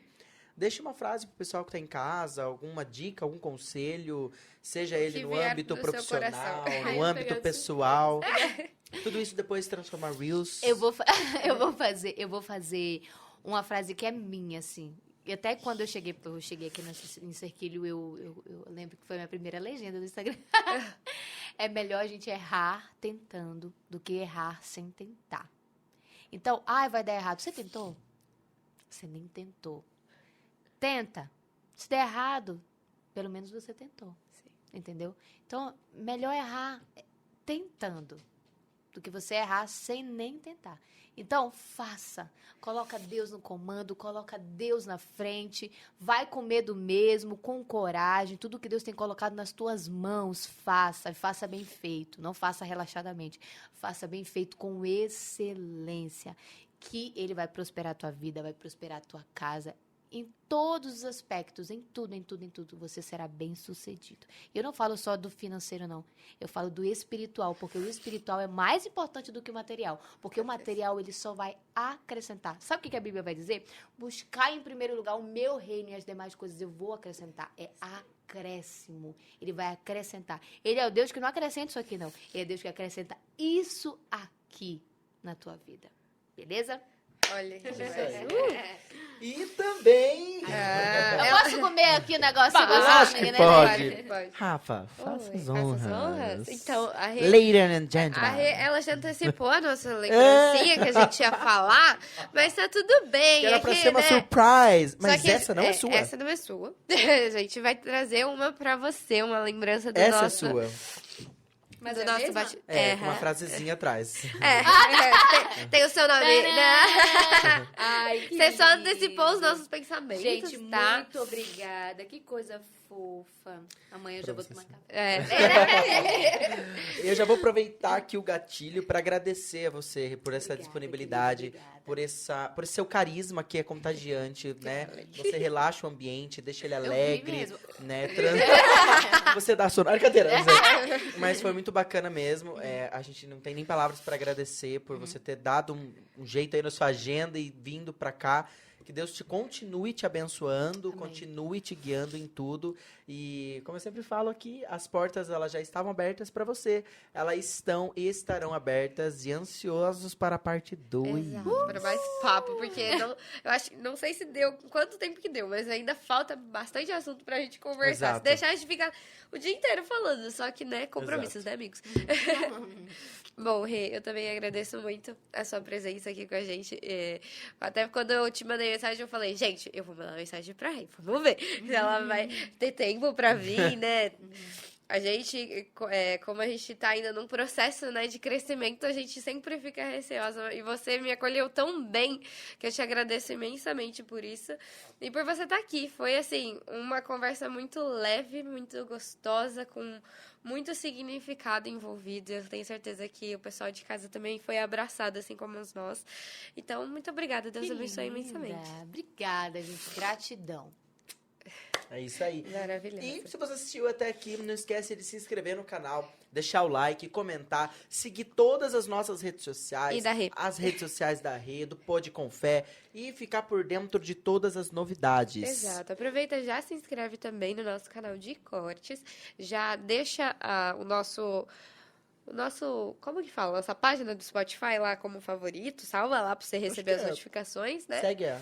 A: deixa uma frase pro pessoal que tá em casa, alguma dica, algum conselho, seja ele
B: que
A: no
B: vier
A: âmbito
B: do seu
A: profissional,
B: coração.
C: Ai,
A: no
C: eu
A: âmbito
C: peguei
A: pessoal. Tudo isso depois se transformar Reels.
C: Eu vou fazer uma frase que é minha, assim. E até quando eu cheguei aqui em Cerquilho, eu lembro que foi a minha primeira legenda do Instagram. É melhor a gente errar tentando do que errar sem tentar. Então, vai dar errado. Você tentou? Você nem tentou. Tenta. Se der errado, pelo menos você tentou.
B: Sim.
C: Entendeu? Então, melhor errar tentando do que você errar sem nem tentar. Então, faça. Coloca Deus no comando, coloca Deus na frente, vai com medo mesmo, com coragem, tudo que Deus tem colocado nas tuas mãos, faça bem feito, não faça relaxadamente, faça bem feito com excelência, que Ele vai prosperar a tua vida, vai prosperar a tua casa, em todos os aspectos, em tudo, você será bem sucedido. Eu não falo só do financeiro, não. Eu falo do espiritual, porque o espiritual é mais importante do que o material. Porque o material, ele só vai acrescentar. Sabe o que a Bíblia vai dizer? Buscar em primeiro lugar o meu reino e as demais coisas eu vou acrescentar. É acréscimo. Ele vai acrescentar. Ele é o Deus que não acrescenta isso aqui, não. Ele é Deus que acrescenta isso aqui na tua vida. Beleza?
B: Olha, que
A: Isso
B: demais.
A: aí. E também...
C: Eu posso comer aqui o negócio que
A: Acho
C: você
A: que
C: né?
A: pode.
B: Pode.
A: Rafa, faça
B: Oi,
A: as
B: faça as
A: honras.
B: honras. Então, a Rê...
A: Ladies and
B: A
A: gentlemen.
B: Rê, ela já antecipou a nossa lembrancinha que a gente ia falar, mas tá tudo bem.
A: Que era
B: é
A: pra
B: que,
A: ser uma
B: né,
A: surprise,
B: só
A: mas
B: que
A: essa não é sua.
B: Essa não é sua. A gente vai trazer uma pra você, uma lembrança do
A: Essa
B: nosso...
A: é sua.
C: Mas
B: do
C: é
B: nosso
C: mesmo?
B: bate...
A: É, com uma frasezinha atrás.
B: Tem o seu nome. Né?
C: Ai, que
B: Você só
C: lindo.
B: antecipou os nossos pensamentos,
C: Gente,
B: tá?
C: muito obrigada. Que coisa fofa. Amanhã eu já vou tomar café.
A: Eu já vou aproveitar aqui o gatilho para agradecer a você por essa
C: Obrigada,
A: disponibilidade,
C: querida, obrigada.
A: por esse seu carisma que é contagiante, né? Você relaxa o ambiente, deixa ele alegre,
C: mesmo.
A: né? Você dá sono. Brincadeira, mas foi muito bacana mesmo. A gente não tem nem palavras para agradecer por você ter dado um jeito aí na sua agenda e vindo para cá. Que Deus continue te abençoando,
C: Amém.
A: continue te guiando em tudo. E, como eu sempre falo aqui, as portas elas já estavam abertas para você. Elas estão e estarão abertas e ansiosos para a parte 2.
B: Exato, para mais papo, porque eu acho, não sei se deu, quanto tempo que deu, mas ainda falta bastante assunto pra gente conversar.
A: Exato.
B: Se deixar, a gente fica o dia inteiro falando, só que, né, compromissos, né, amigos? Bom, Rê, eu também agradeço muito a sua presença aqui com a gente. Até quando eu te mandei mensagem, eu falei, gente, eu vou mandar uma mensagem pra Rê, vamos ver se ela vai ter tempo pra vir, né? A gente, como a gente tá ainda num processo, né, de crescimento, a gente sempre fica receosa. E você me acolheu tão bem que eu te agradeço imensamente por isso. E por você estar aqui. Foi, assim, uma conversa muito leve, muito gostosa, com muito significado envolvido. Eu tenho certeza que o pessoal de casa também foi abraçado, assim como nós. Então, muito obrigada. Deus
C: Que
B: abençoe
C: linda.
B: imensamente.
C: Obrigada, gente. Gratidão.
A: É isso aí.
B: Maravilhoso.
A: E se você assistiu até aqui, não esquece de se inscrever no canal, deixar o like, comentar, seguir todas as nossas redes sociais.
B: E da Rê.
A: As redes sociais da Rê, do Pode Com Fé. E ficar por dentro de todas as novidades.
B: Exato. Aproveita, já se inscreve também no nosso canal de cortes. Já deixa o nosso o nosso, como que fala? Nossa página do Spotify lá como favorito, salva lá pra você receber as notificações, né?
A: Segue ela.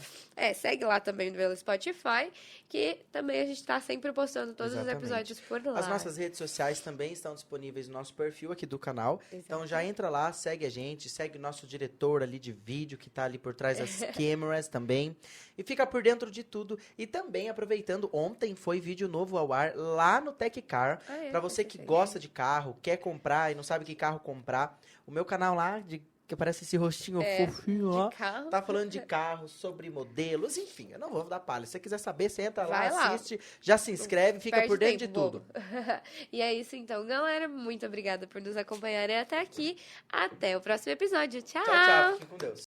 B: Segue lá também pelo Spotify, que também a gente tá sempre postando todos
A: Exatamente.
B: os episódios por lá.
A: As nossas redes sociais também estão disponíveis no nosso perfil aqui do canal. Então já entra lá, segue a gente, segue o nosso diretor ali de vídeo que tá ali por trás das câmeras também. E fica por dentro de tudo. E também aproveitando, ontem foi vídeo novo ao ar lá no Tech Car. Pra você que gosta de carro, quer comprar e não sabe que carro comprar. O meu canal lá, que aparece esse rostinho fofinho lá, tá falando de carros, sobre modelos, enfim, eu não vou dar palha. Se você quiser saber, você entra lá, assiste, já se inscreve, fica por dentro de tudo.
B: E é isso então, galera. Muito obrigada por nos acompanharem até aqui. Até o próximo episódio. Tchau!
A: Tchau, tchau. Fiquem com Deus.